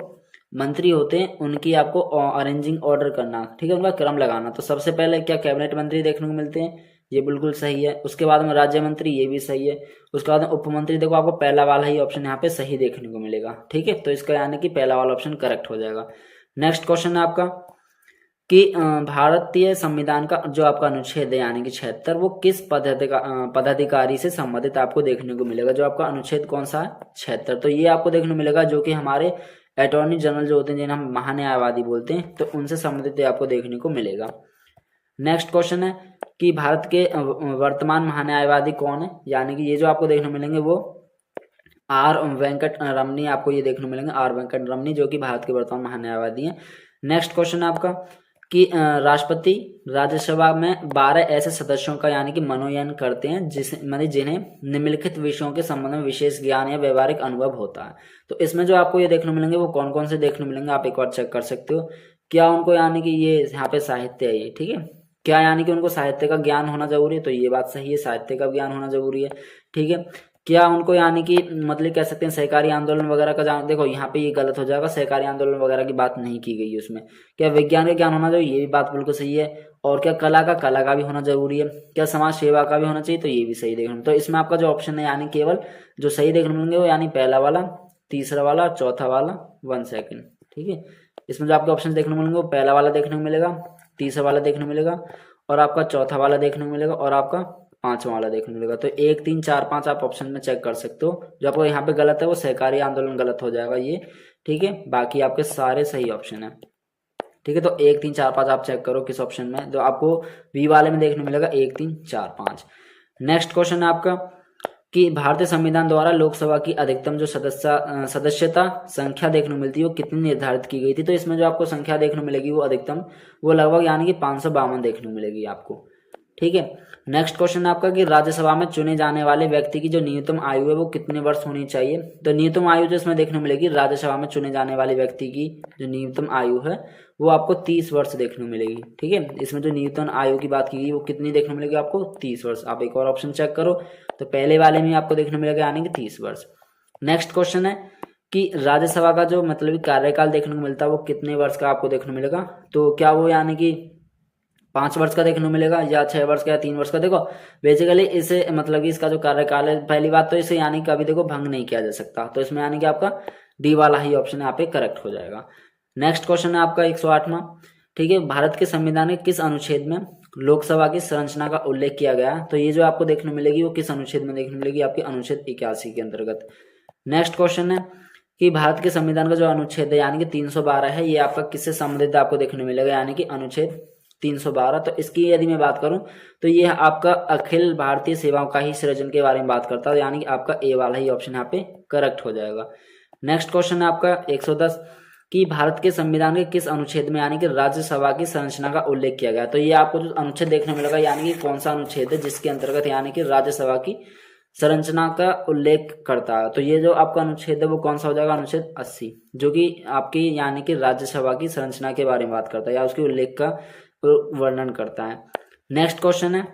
मंत्री होते हैं उनकी आपको अरेंजिंग ऑर्डर करना, ठीक है, उनका क्रम लगाना। तो सबसे पहले क्या कैबिनेट मंत्री देखने को मिलते हैं, ये बिल्कुल सही है। उसके बाद में राज्य मंत्री, ये भी सही है। उसके बाद में उप मंत्री, देखो आपको पहला वाला ही ऑप्शन यहाँ पे सही देखने को मिलेगा। ठीक है, तो इसका यानी कि पहला वाला ऑप्शन करेक्ट हो जाएगा। नेक्स्ट क्वेश्चन है आपका कि भारतीय संविधान का जो आपका अनुच्छेद है यानी कि 76 वो किस पदाधिकारी से संबंधित आपको देखने को मिलेगा। जो आपका अनुच्छेद कौन सा है, 76, तो ये आपको देखने को मिलेगा जो कि हमारे अटॉर्नी जनरल जो होते हैं जिन्हें हम महान्यायवादी बोलते हैं, तो उनसे संबंधित आपको देखने को मिलेगा। नेक्स्ट क्वेश्चन है कि भारत के वर्तमान महान्यायवादी कौन है, यानी कि ये जो आपको देखने को मिलेंगे वो आर वेंकट रमनी आपको ये देखने को मिलेंगे, आर वेंकट रमनी जो कि भारत के वर्तमान महान्यायवादी हैं। नेक्स्ट क्वेश्चन है आपका कि राष्ट्रपति राज्यसभा में 12 ऐसे सदस्यों का यानी कि मनोनयन करते हैं जिन्हें निम्नलिखित विषयों के संबंध में विशेष ज्ञान या व्यवहारिक अनुभव होता है। तो इसमें जो आपको ये देखने मिलेंगे वो कौन कौन से देखने मिलेंगे, आप एक बार चेक कर सकते हो। क्या उनको यानी कि ये यहाँ पे साहित्य है ये, ठीक है, क्या यानी कि उनको साहित्य का ज्ञान होना जरूरी है, तो ये बात सही है, साहित्य का ज्ञान होना जरूरी है। ठीक है, क्या उनको यानी कि मतलब कह सकते हैं सहकारी आंदोलन वगैरह का जान, देखो यहाँ पे ये गलत हो जाएगा, सहकारी आंदोलन वगैरह की बात नहीं की गई है उसमें। क्या विज्ञान का ज्ञान होना चाहिए, ये भी बात बिल्कुल सही है। और क्या कला का भी होना जरूरी है। क्या समाज सेवा का भी होना चाहिए, तो ये भी सही देखना। तो इसमें आपका जो ऑप्शन है यानी केवल जो सही देखने मिलेंगे वो यानी पहला वाला, तीसरा वाला, चौथा वाला, 1 सेकेंड। ठीक है, इसमें जो आपके ऑप्शन देखने मिलेंगे वो पहला वाला देखने को मिलेगा, तीसरा वाला देखने को मिलेगा, और आपका चौथा वाला देखने को मिलेगा, और आपका पांचवा वाला देखने को मिलेगा। तो 1, 3, 4, 5 आप ऑप्शन में चेक कर सकते हो। जो आपको यहाँ पे गलत है वो सहकारी आंदोलन गलत हो जाएगा ये। ठीक है, बाकी आपके सारे सही ऑप्शन है। ठीक है, तो 1, 3, 4, 5 आप चेक करो किस ऑप्शन में, तो आपको बी वाले में देखने मिलेगा 1, 3, 4, 5। नेक्स्ट क्वेश्चन है आपका कि भारतीय संविधान द्वारा लोकसभा की अधिकतम जो सदस्यता संख्या देखने को मिलती है वो कितनी निर्धारित की गई थी। तो इसमें जो आपको संख्या देखने मिलेगी वो अधिकतम वो लगभग यानी कि 552 देखने को मिलेगी आपको। ठीक है, नेक्स्ट क्वेश्चन आपका कि राज्यसभा में चुने जाने वाले व्यक्ति की जो न्यूनतम आयु है वो कितने वर्ष होनी चाहिए। तो न्यूनतम आयु जो इसमें देखने मिलेगी राज्यसभा में चुने जाने वाले व्यक्ति की जो न्यूनतम आयु है वो आपको 30 वर्ष देखने को मिलेगी। ठीक है, इसमें जो न्यूनतम आयु की बात की गई वो कितनी देखने मिलेगी आपको, 30 वर्ष। आप एक और ऑप्शन चेक करो, तो पहले वाले में आपको देखने मिलेगा यानी कि 30 वर्ष। नेक्स्ट क्वेश्चन है कि राज्यसभा का जो मतलब कार्यकाल देखने को मिलता है वो कितने वर्ष का आपको देखने मिलेगा। तो क्या वो यानी कि 5 वर्ष का देखने को मिलेगा या 6 वर्ष का या 3 वर्ष का। देखो बेसिकली इसे मतलब कि इसका जो कार्यकाल है, पहली बात तो इसे यानी कभी देखो भंग नहीं किया जा सकता, तो इसमें यानी कि आपका डी वाला ही ऑप्शन यहाँ पे करेक्ट हो जाएगा। नेक्स्ट क्वेश्चन है आपका 108वां। ठीक है, भारत के संविधान के किस अनुच्छेद में लोकसभा की संरचना का उल्लेख किया गया। तो ये जो आपको देखने मिलेगी वो किस अनुच्छेद में देखने मिलेगी, आपके अनुच्छेद 81 के अंतर्गत। नेक्स्ट क्वेश्चन है कि भारत के संविधान का जो अनुच्छेद है यानी कि 312 है, ये आपका किससे संबंधित आपको देखने मिलेगा, यानी कि अनुच्छेद 312। तो इसकी यदि मैं बात करूं तो ये आपका अखिल भारतीय सेवाओं का ही सृजन के बारे में बात करता है, यानी कि आपका ए वाला ही ऑप्शन यहाँ पे करेक्ट हो जाएगा। नेक्स्ट क्वेश्चन है आपका 110 कि भारत के संविधान के किस अनुच्छेद में यानी कि राज्यसभा की संरचना का उल्लेख किया गया। तो ये आपको जो अनुच्छेद देखने मिलेगा यानी कि कौन सा अनुच्छेद है जिसके अंतर्गत यानी कि राज्यसभा की संरचना का उल्लेख करता है। तो ये जो आपका अनुच्छेद है वो कौन सा हो जाएगा, अनुच्छेद 80, जो कि आपकी यानी कि राज्यसभा की संरचना के बारे में बात करता है या उसके उल्लेख का वर्णन करता है। नेक्स्ट क्वेश्चन है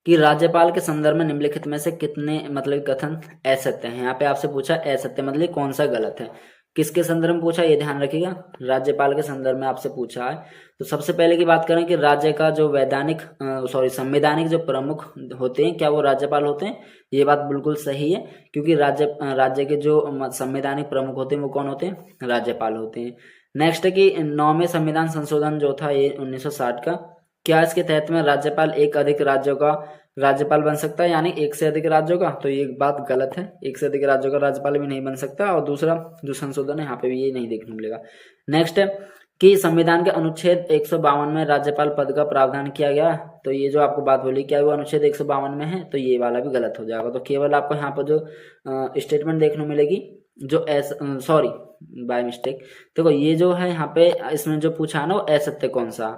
कि राज्यपाल के संदर्भ में निम्नलिखित में से कितने मतलब कथन असत्य हैं। यहाँ पे आपसे पूछा असत्य मतलब कौन सा गलत है, किसके संदर्भ में पूछा ये ध्यान रखिएगा, राज्यपाल के संदर्भ में आपसे पूछा है। तो सबसे पहले की बात करें कि राज्य का जो संवैधानिक जो प्रमुख होते हैं क्या वो राज्यपाल होते हैं, ये बात बिल्कुल सही है, क्योंकि राज्य के जो संवैधानिक प्रमुख होते हैं वो कौन होते हैं, राज्यपाल होते हैं। नेक्स्ट है कि 9वें संविधान संशोधन जो था ये 1960 का, क्या इसके तहत में राज्यपाल एक अधिक राज्यों का राज्यपाल बन सकता है, यानी एक से अधिक राज्यों का। तो ये बात गलत है, एक से अधिक राज्यों का राज्यपाल भी नहीं बन सकता। और दूसरा जो संशोधन है यहाँ पे भी ये नहीं देखने मिलेगा। नेक्स्ट है कि संविधान के अनुच्छेद 152 में राज्यपाल पद का प्रावधान किया गया। तो ये जो आपको बात बोली क्या वो अनुच्छेद 152 में है, तो ये वाला भी गलत हो जाएगा। तो केवल आपको यहाँ पर जो स्टेटमेंट देखने मिलेगी जो सॉरी बाय मिस्टेक, देखो ये जो है यहाँ पे इसमें जो पूछा है ना वो असत्य कौन सा,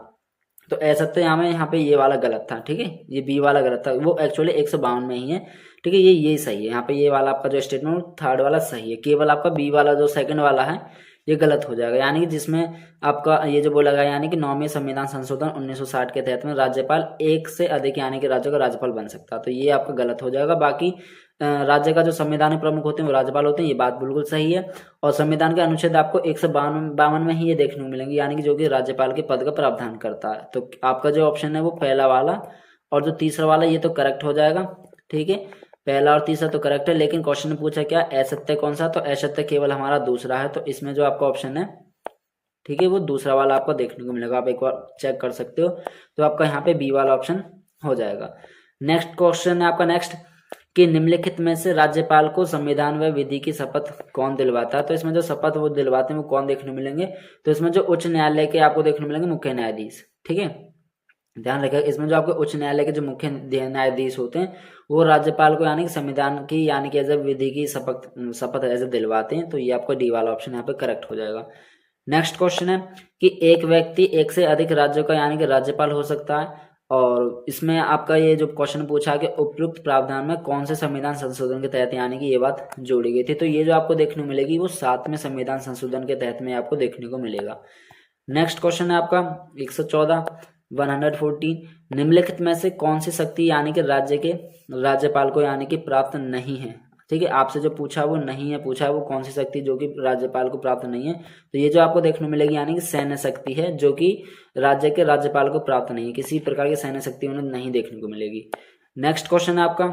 तो असत्य यहाँ पे ये वाला गलत था, ठीक है, ये बी वाला गलत था, वो एक्चुअली 152 में ही है, ठीक है, ये सही है, यहाँ पे ये वाला आपका जो स्टेटमेंट थर्ड वाला सही है, केवल आपका बी वाला जो सेकंड वाला है ये गलत हो जाएगा, यानी कि जिसमें आपका ये जो बोला गया यानी कि 9वें संविधान संशोधन 1960 के तहत में राज्यपाल एक से अधिक यानी कि राज्यों का राज्यपाल बन सकता है, तो ये आपका गलत हो जाएगा। बाकी राज्य का जो संवैधानिक प्रमुख होते हैं वो राज्यपाल होते हैं, ये बात बिल्कुल सही है। और संविधान के अनुच्छेद आपको 152 में ही ये देखने को मिलेंगे, यानी कि जो कि राज्यपाल के पद का प्रावधान करता है। तो आपका जो ऑप्शन है वो पहला वाला और जो तीसरा वाला ये तो करेक्ट हो जाएगा, ठीक है, पहला और तीसरा तो करेक्ट है। लेकिन क्वेश्चन में पूछा क्या असत्य कौन सा, तो असत्य केवल हमारा दूसरा है, तो इसमें जो आपका ऑप्शन है, ठीक है, वो दूसरा वाला आपको देखने को मिलेगा, आप एक बार चेक कर सकते हो, तो आपका यहाँ पे बी वाला ऑप्शन हो जाएगा। नेक्स्ट क्वेश्चन है आपका नेक्स्ट कि निम्नलिखित में से राज्यपाल को संविधान व विधि की शपथ कौन दिलवाता है, तो इसमें जो शपथ वो दिलवाते हैं वो कौन देखने मिलेंगे, तो इसमें जो उच्च न्यायालय के आपको देखने मिलेंगे मुख्य न्यायाधीश, ठीक है, ध्यान रखिएगा, इसमें जो आपके उच्च न्यायालय के जो मुख्य न्यायाधीश होते हैं वो राज्यपाल को यानी कि संविधान की यानी कि एज ए विधि की शपथ एज ए दिलवाते हैं, तो ये आपका डी वाला ऑप्शन यहाँ पे करेक्ट हो जाएगा। नेक्स्ट क्वेश्चन है कि एक व्यक्ति एक से अधिक राज्यों का यानी कि राज्यपाल हो सकता है, और इसमें आपका ये जो क्वेश्चन पूछा कि उपयुक्त प्रावधान में कौन से संविधान संशोधन के तहत यानी कि ये बात जोड़ी गई थी, तो ये जो आपको देखने को मिलेगी वो 7वें संविधान संशोधन के तहत में आपको देखने को मिलेगा। नेक्स्ट क्वेश्चन है आपका 114 निम्नलिखित में से कौन सी शक्ति यानी कि राज्य के राज्यपाल को यानी कि प्राप्त नहीं है, ठीक है, आपसे जो पूछा वो नहीं है, पूछा है वो कौन सी शक्ति जो कि राज्यपाल को प्राप्त नहीं है, तो ये जो आपको देखने मिलेगी यानी कि सैन्य शक्ति है जो कि राज्य के राज्यपाल को प्राप्त नहीं है, किसी प्रकार की सैन्य शक्ति उन्हें नहीं देखने को मिलेगी। नेक्स्ट क्वेश्चन है आपका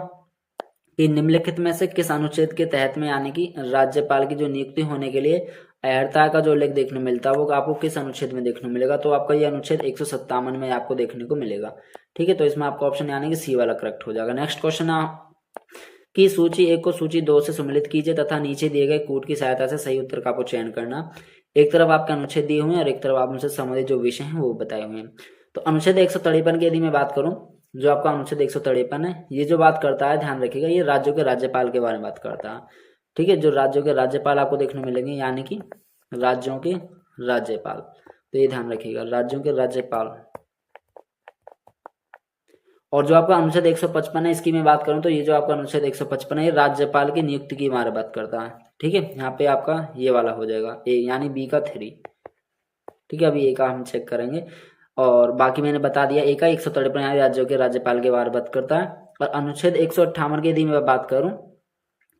कि निम्नलिखित में से किस अनुच्छेद के तहत में यानी कि राज्यपाल की जो नियुक्ति होने के लिए अर्हता का जो उल्लेख देखने मिलता है वो आपको किस अनुच्छेद में देखने मिलेगा, तो आपका ये अनुच्छेद 157 में आपको देखने को मिलेगा, ठीक है, तो इसमें आपका ऑप्शन यानी कि सी वाला करेक्ट हो जाएगा। नेक्स्ट क्वेश्चन है कि सूची 1 को सूची 2 से सम्मिलित कीजिए तथा नीचे दिए गए कूट की सहायता से सही उत्तर का आपको चयन करना। एक तरफ आपके अनुच्छेद दिए हुए हैं और एक तरफ आप उनसे संबंधित जो विषय हैं वो बताए हुए हैं। तो अनुच्छेद 153 की यदि मैं बात करूं, जो आपका अनुच्छेद 153 है ये जो बात करता है, ध्यान रखिएगा, ये राज्यों के राज्यपाल के बारे में बात करता है, ठीक है, जो राज्यों के राज्यपाल आपको देखने मिलेंगे यानी कि राज्यों के राज्यपाल, तो ये ध्यान रखिएगा, राज्यों के राज्यपाल। और जो आपका अनुच्छेद 155 है इसकी मैं बात करूं तो ये जो आपका अनुच्छेद 155 है ये राज्यपाल की नियुक्ति की बारे में बात करता है, ठीक है, यहाँ पे आपका ये वाला हो जाएगा ए यानी बी का 3, ठीक है, अभी ए का हम चेक करेंगे, और बाकी मैंने बता दिया ए का 153 यानी राज्यों के राज्यपाल के बारे में बात करता है। और अनुच्छेद 158 की यदि मैं बात करूं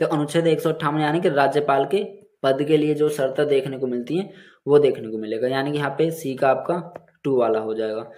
तो अनुच्छेद 158 यानी कि राज्यपाल के पद के लिए जो शर्तें देखने को मिलती हैं वो देखने को मिलेगा, यानी कि यहाँ पे सी का आपका 2 वाला हो जाएगा।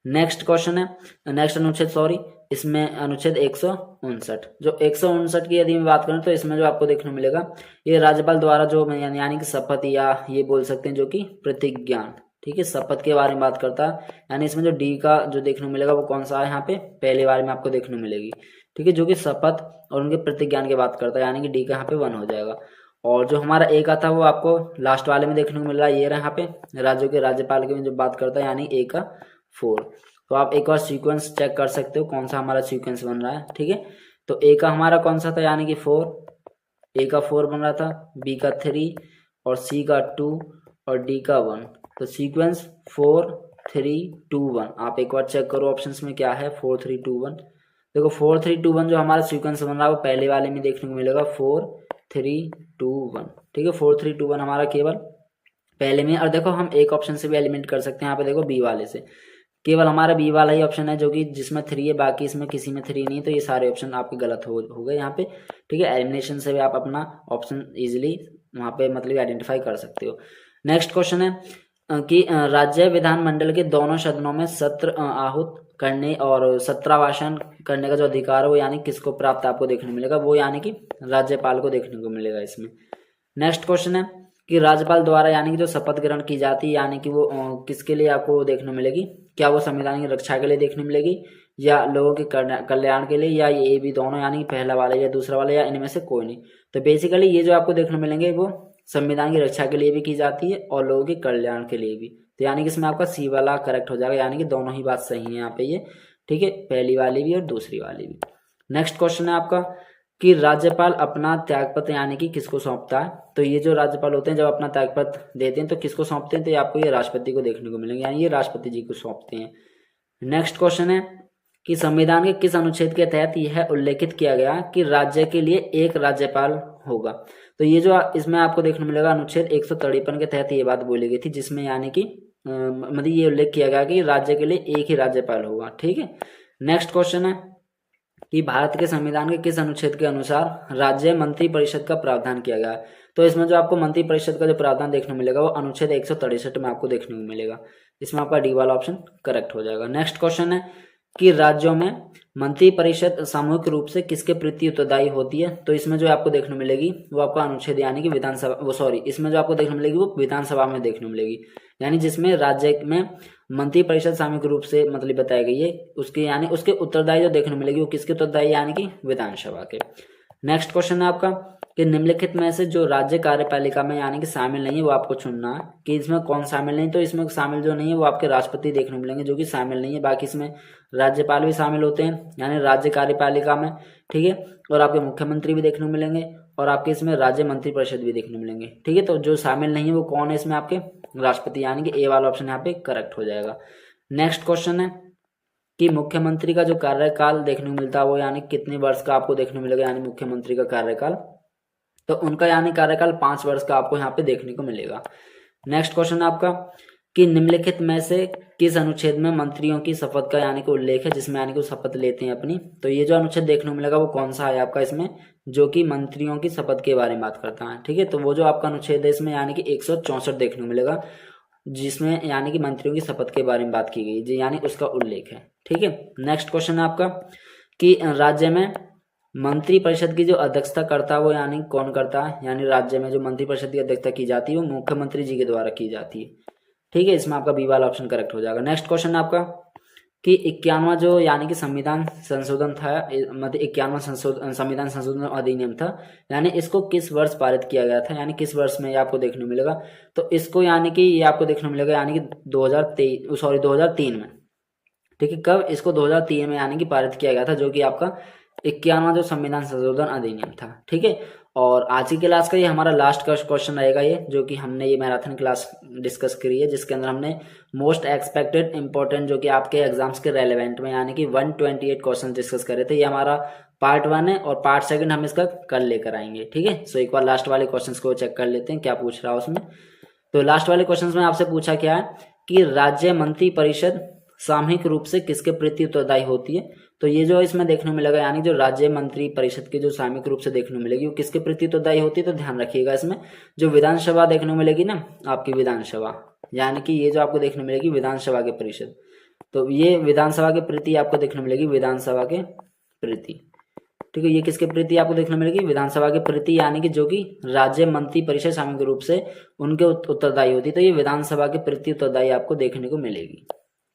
नेक्स्ट क्वेश्चन है, नेक्स्ट अनुच्छेद सॉरी, इसमें अनुच्छेद 159, जो 159 की यदि मैं बात करूं तो इसमें जो आपको देखने को मिलेगा ये राज्यपाल द्वारा जो यानी कि शपथ या ये बोल सकते हैं जो कि प्रतिज्ञान, ठीक है, शपथ के बारे में बात करता है, यानी इसमें जो डी का जो देखने को मिलेगा वो कौन सा है, यहाँ पे पहले बारे में आपको देखने को मिलेगी, ठीक है, जो कि शपथ और उनके प्रतिज्ञान की बात करता है, यानी कि डी का यहाँ पे 1 हो जाएगा। और जो हमारा ए का था वो आपको लास्ट वाले में देखने को मिल रहा है, ये रहा यहाँ पे राज्यों के राज्यपाल की जो बात करता है यानी ए का 4, तो आप एक बार सीक्वेंस चेक कर सकते हो कौन सा हमारा सीक्वेंस बन रहा है, ठीक है, तो ए का हमारा कौन सा था यानी कि 4, ए का 4 बन रहा था, बी का 3 और सी का 2 और डी का 1, तो सीक्वेंस 4 3 2 1, आप एक बार चेक करो ऑप्शंस में क्या है 4 3 2 1, देखो 4 3 2 1 जो हमारा सीक्वेंस बन रहा है वो पहले वाले में देखने को मिलेगा 4 3 2 1, ठीक है, 4 3 2 1 हमारा केवल पहले में। और देखो हम एक ऑप्शन से भी एलिमिनेट कर सकते हैं, यहाँ पे देखो बी वाले से केवल हमारा बी वाला ही ऑप्शन है जो कि जिसमें 3 है, बाकी इसमें किसी में 3 नहीं है, तो ये सारे ऑप्शन आपके गलत हो गए यहाँ पे, ठीक है, एलिमिनेशन से भी आप अपना ऑप्शन इजीली वहाँ पे मतलब आइडेंटिफाई कर सकते हो। नेक्स्ट क्वेश्चन है कि राज्य विधानमंडल के दोनों सदनों में सत्र आहूत करने और सत्रावासन करने का जो अधिकार है वो यानी किसको प्राप्त आपको देखने मिलेगा, वो यानी कि राज्यपाल को देखने को मिलेगा इसमें। नेक्स्ट क्वेश्चन है कि राज्यपाल द्वारा यानी कि जो शपथ ग्रहण की जाती है यानी कि वो किसके लिए आपको देखने मिलेगी, क्या वो संविधान की रक्षा के लिए देखने मिलेगी या लोगों के कल्याण के लिए, या ये भी दोनों यानी कि पहला वाला या दूसरा वाला या इनमें से कोई नहीं, तो बेसिकली ये जो आपको देखने मिलेंगे वो संविधान की रक्षा के लिए भी की जाती है और लोगों के कल्याण के लिए भी, तो यानी कि इसमें आपका सी वाला करेक्ट हो जाएगा, यानी कि दोनों ही बात सही है यहाँ पे ये, ठीक है, पहली वाली भी और दूसरी वाली भी। नेक्स्ट क्वेश्चन है आपका कि राज्यपाल अपना त्यागपत्र यानी कि किसको सौंपता है। तो ये जो राज्यपाल होते हैं जब अपना त्यागपत्र देते हैं तो किसको सौंपते हैं, तो ये आपको ये राष्ट्रपति को देखने को मिलेंगे, यानी ये राष्ट्रपति जी को सौंपते हैं। नेक्स्ट क्वेश्चन है कि संविधान के किस अनुच्छेद के तहत यह उल्लेखित किया गया कि राज्य के लिए एक राज्यपाल होगा। तो ये जो इसमें आपको देखने को मिलेगा अनुच्छेद 153 के तहत ये बात बोली गई थी, जिसमें यानी कि मतलब ये उल्लेख किया गया कि राज्य के लिए एक ही राज्यपाल होगा। ठीक है। नेक्स्ट क्वेश्चन है कि भारत के संविधान के किस अनुच्छेद के अनुसार राज्य मंत्री परिषद का प्रावधान किया गया है। तो इसमें जो आपको मंत्री परिषद का जो प्रावधान देखने को मिलेगा वो अनुच्छेद 163 में आपको देखने को मिलेगा। इसमें आपका डी वाला ऑप्शन करेक्ट हो जाएगा। नेक्स्ट क्वेश्चन है कि राज्यों में मंत्री परिषद सामूहिक रूप से किसके प्रति उत्तरदायी होती है। तो इसमें जो आपको देखने मिलेगी वो आपका अनुच्छेद यानी कि विधानसभा इसमें जो आपको देखने मिलेगी वो विधानसभा में देखने मिलेगी, यानी जिसमें राज्य में मंत्री परिषद सामूहिक रूप से मतलब बताई गई है उसके यानी उसके उत्तरदायी जो देखने मिलेगी वो किसके उत्तरदायी यानी कि विधानसभा के। नेक्स्ट क्वेश्चन है आपका कि निम्नलिखित में से जो राज्य कार्यपालिका में यानी कि शामिल नहीं है वो आपको चुनना है कि इसमें कौन शामिल नहीं। तो इसमें शामिल जो नहीं है वो आपके राष्ट्रपति देखने मिलेंगे जो कि शामिल नहीं है, बाकी इसमें राज्यपाल भी शामिल होते हैं यानी राज्य कार्यपालिका में। ठीक है। और आपके मुख्यमंत्री भी देखने को मिलेंगे और आपके इसमें राज्य मंत्री परिषद भी देखने मिलेंगे। ठीक है। तो जो शामिल नहीं है वो कौन है इसमें, आपके राष्ट्रपति, यानी कि ए वाला ऑप्शन यहाँ पे करेक्ट हो जाएगा। नेक्स्ट क्वेश्चन है कि मुख्यमंत्री का जो कार्यकाल देखने को मिलता है वो यानी कितने वर्ष का आपको देखने को मिलेगा, यानी मुख्यमंत्री का कार्यकाल, तो उनका यानी कार्यकाल 5 वर्ष का आपको यहाँ पे देखने को मिलेगा। नेक्स्ट क्वेश्चन है आपका कि निम्नलिखित में से किस अनुच्छेद में मंत्रियों की शपथ का यानी कि उल्लेख है, जिसमें यानी कि वो शपथ लेते हैं अपनी। तो ये जो अनुच्छेद देखने को मिलेगा वो कौन सा है आपका इसमें, जो कि मंत्रियों की शपथ के बारे में बात करता है। ठीक है। तो वो जो आपका अनुच्छेद है इसमें यानी कि 164 देखने को मिलेगा, जिसमें यानी कि मंत्रियों की शपथ के बारे में बात की गई, यानी उसका उल्लेख है। ठीक है। नेक्स्ट क्वेश्चन है आपका कि राज्य में मंत्री परिषद की जो अध्यक्षता करता है वो यानी कौन करता है, यानी राज्य में जो मंत्री परिषद की अध्यक्षता की जाती है वो मुख्यमंत्री जी के द्वारा की जाती है। ठीक है। इसमें आपका बी वाला ऑप्शन करेक्ट हो जाएगा। नेक्स्ट क्वेश्चन है आपका कि 51वां जो यानी कि संविधान संशोधन था, मतलब 51वां संविधान संशोधन अधिनियम था, यानी इसको किस वर्ष पारित किया गया था, यानी किस वर्ष में ये आपको देखने को मिलेगा। तो इसको यानी कि ये आपको देखने को मिलेगा यानी कि 2003 में। ठीक है। कब इसको 2003 में यानी कि पारित किया गया था, जो कि आपका 51वां जो संविधान संशोधन अधिनियम था। ठीक है। और आज की क्लास का ये हमारा लास्ट का क्वेश्चन रहेगा, ये जो कि हमने ये मैराथन क्लास डिस्कस करी है, जिसके अंदर हमने मोस्ट एक्सपेक्टेड इंपॉर्टेंट जो कि आपके एग्जाम्स के रेलेवेंट में यानी कि 128 क्वेश्चन डिस्कस करे थे। ये हमारा पार्ट 1 है और पार्ट 2 हम इसका कल लेकर आएंगे। ठीक है। सो एक बार लास्ट वाले क्वेश्चन को चेक कर लेते हैं क्या पूछ रहा है उसमें। तो लास्ट वाले क्वेश्चन में आपसे पूछा क्या है कि राज्य मंत्री परिषद सामूहिक रूप से किसके प्रति उत्तरदायी होती है। तो ये जो इसमें देखने को मिलेगा यानी जो राज्य मंत्री परिषद की जो सामूहिक रूप से देखने को मिलेगी वो किसके प्रति उत्तरदायी होती है। तो ध्यान रखिएगा इसमें जो विधानसभा देखने को मिलेगी ना आपकी विधानसभा, यानी कि ये जो आपको देखने मिलेगी विधानसभा के परिषद, तो ये विधानसभा के प्रति आपको देखने मिलेगी विधानसभा के प्रति। ठीक है। ये किसके प्रति आपको देखने मिलेगी, विधानसभा के प्रति, यानी कि जो कि राज्य मंत्री परिषद सामूहिक रूप से उनके उत्तरदायी होती है। तो ये विधानसभा के प्रति उत्तरदायी आपको देखने को मिलेगी।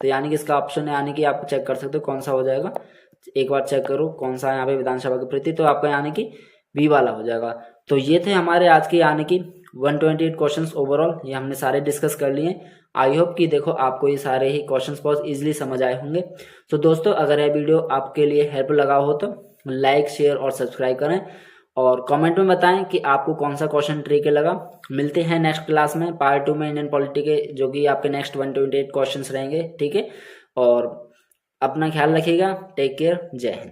तो यानी कि इसका ऑप्शन है यानी कि आप चेक कर सकते हो कौन सा हो जाएगा, एक बार चेक करो कौन सा है यहाँ पे विधानसभा के प्रति, तो आपका यानी कि बी वाला हो जाएगा। तो ये थे हमारे आज के यानी कि 128 क्वेश्चंस ओवरऑल, ये हमने सारे डिस्कस कर लिए। आई होप कि देखो आपको ये सारे ही क्वेश्चंस बहुत इजीली समझ आए होंगे। तो दोस्तों अगर यह वीडियो आपके लिए हेल्प लगा हो तो लाइक शेयर और सब्सक्राइब करें और कमेंट में बताएं कि आपको कौन सा क्वेश्चन ट्रिक लगा। मिलते हैं नेक्स्ट क्लास में पार्ट 2 में इंडियन पॉलिटी के, जो कि आपके नेक्स्ट 128 क्वेश्चंस रहेंगे। ठीक है। और अपना ख्याल रखिएगा। Take care. जय हिंद।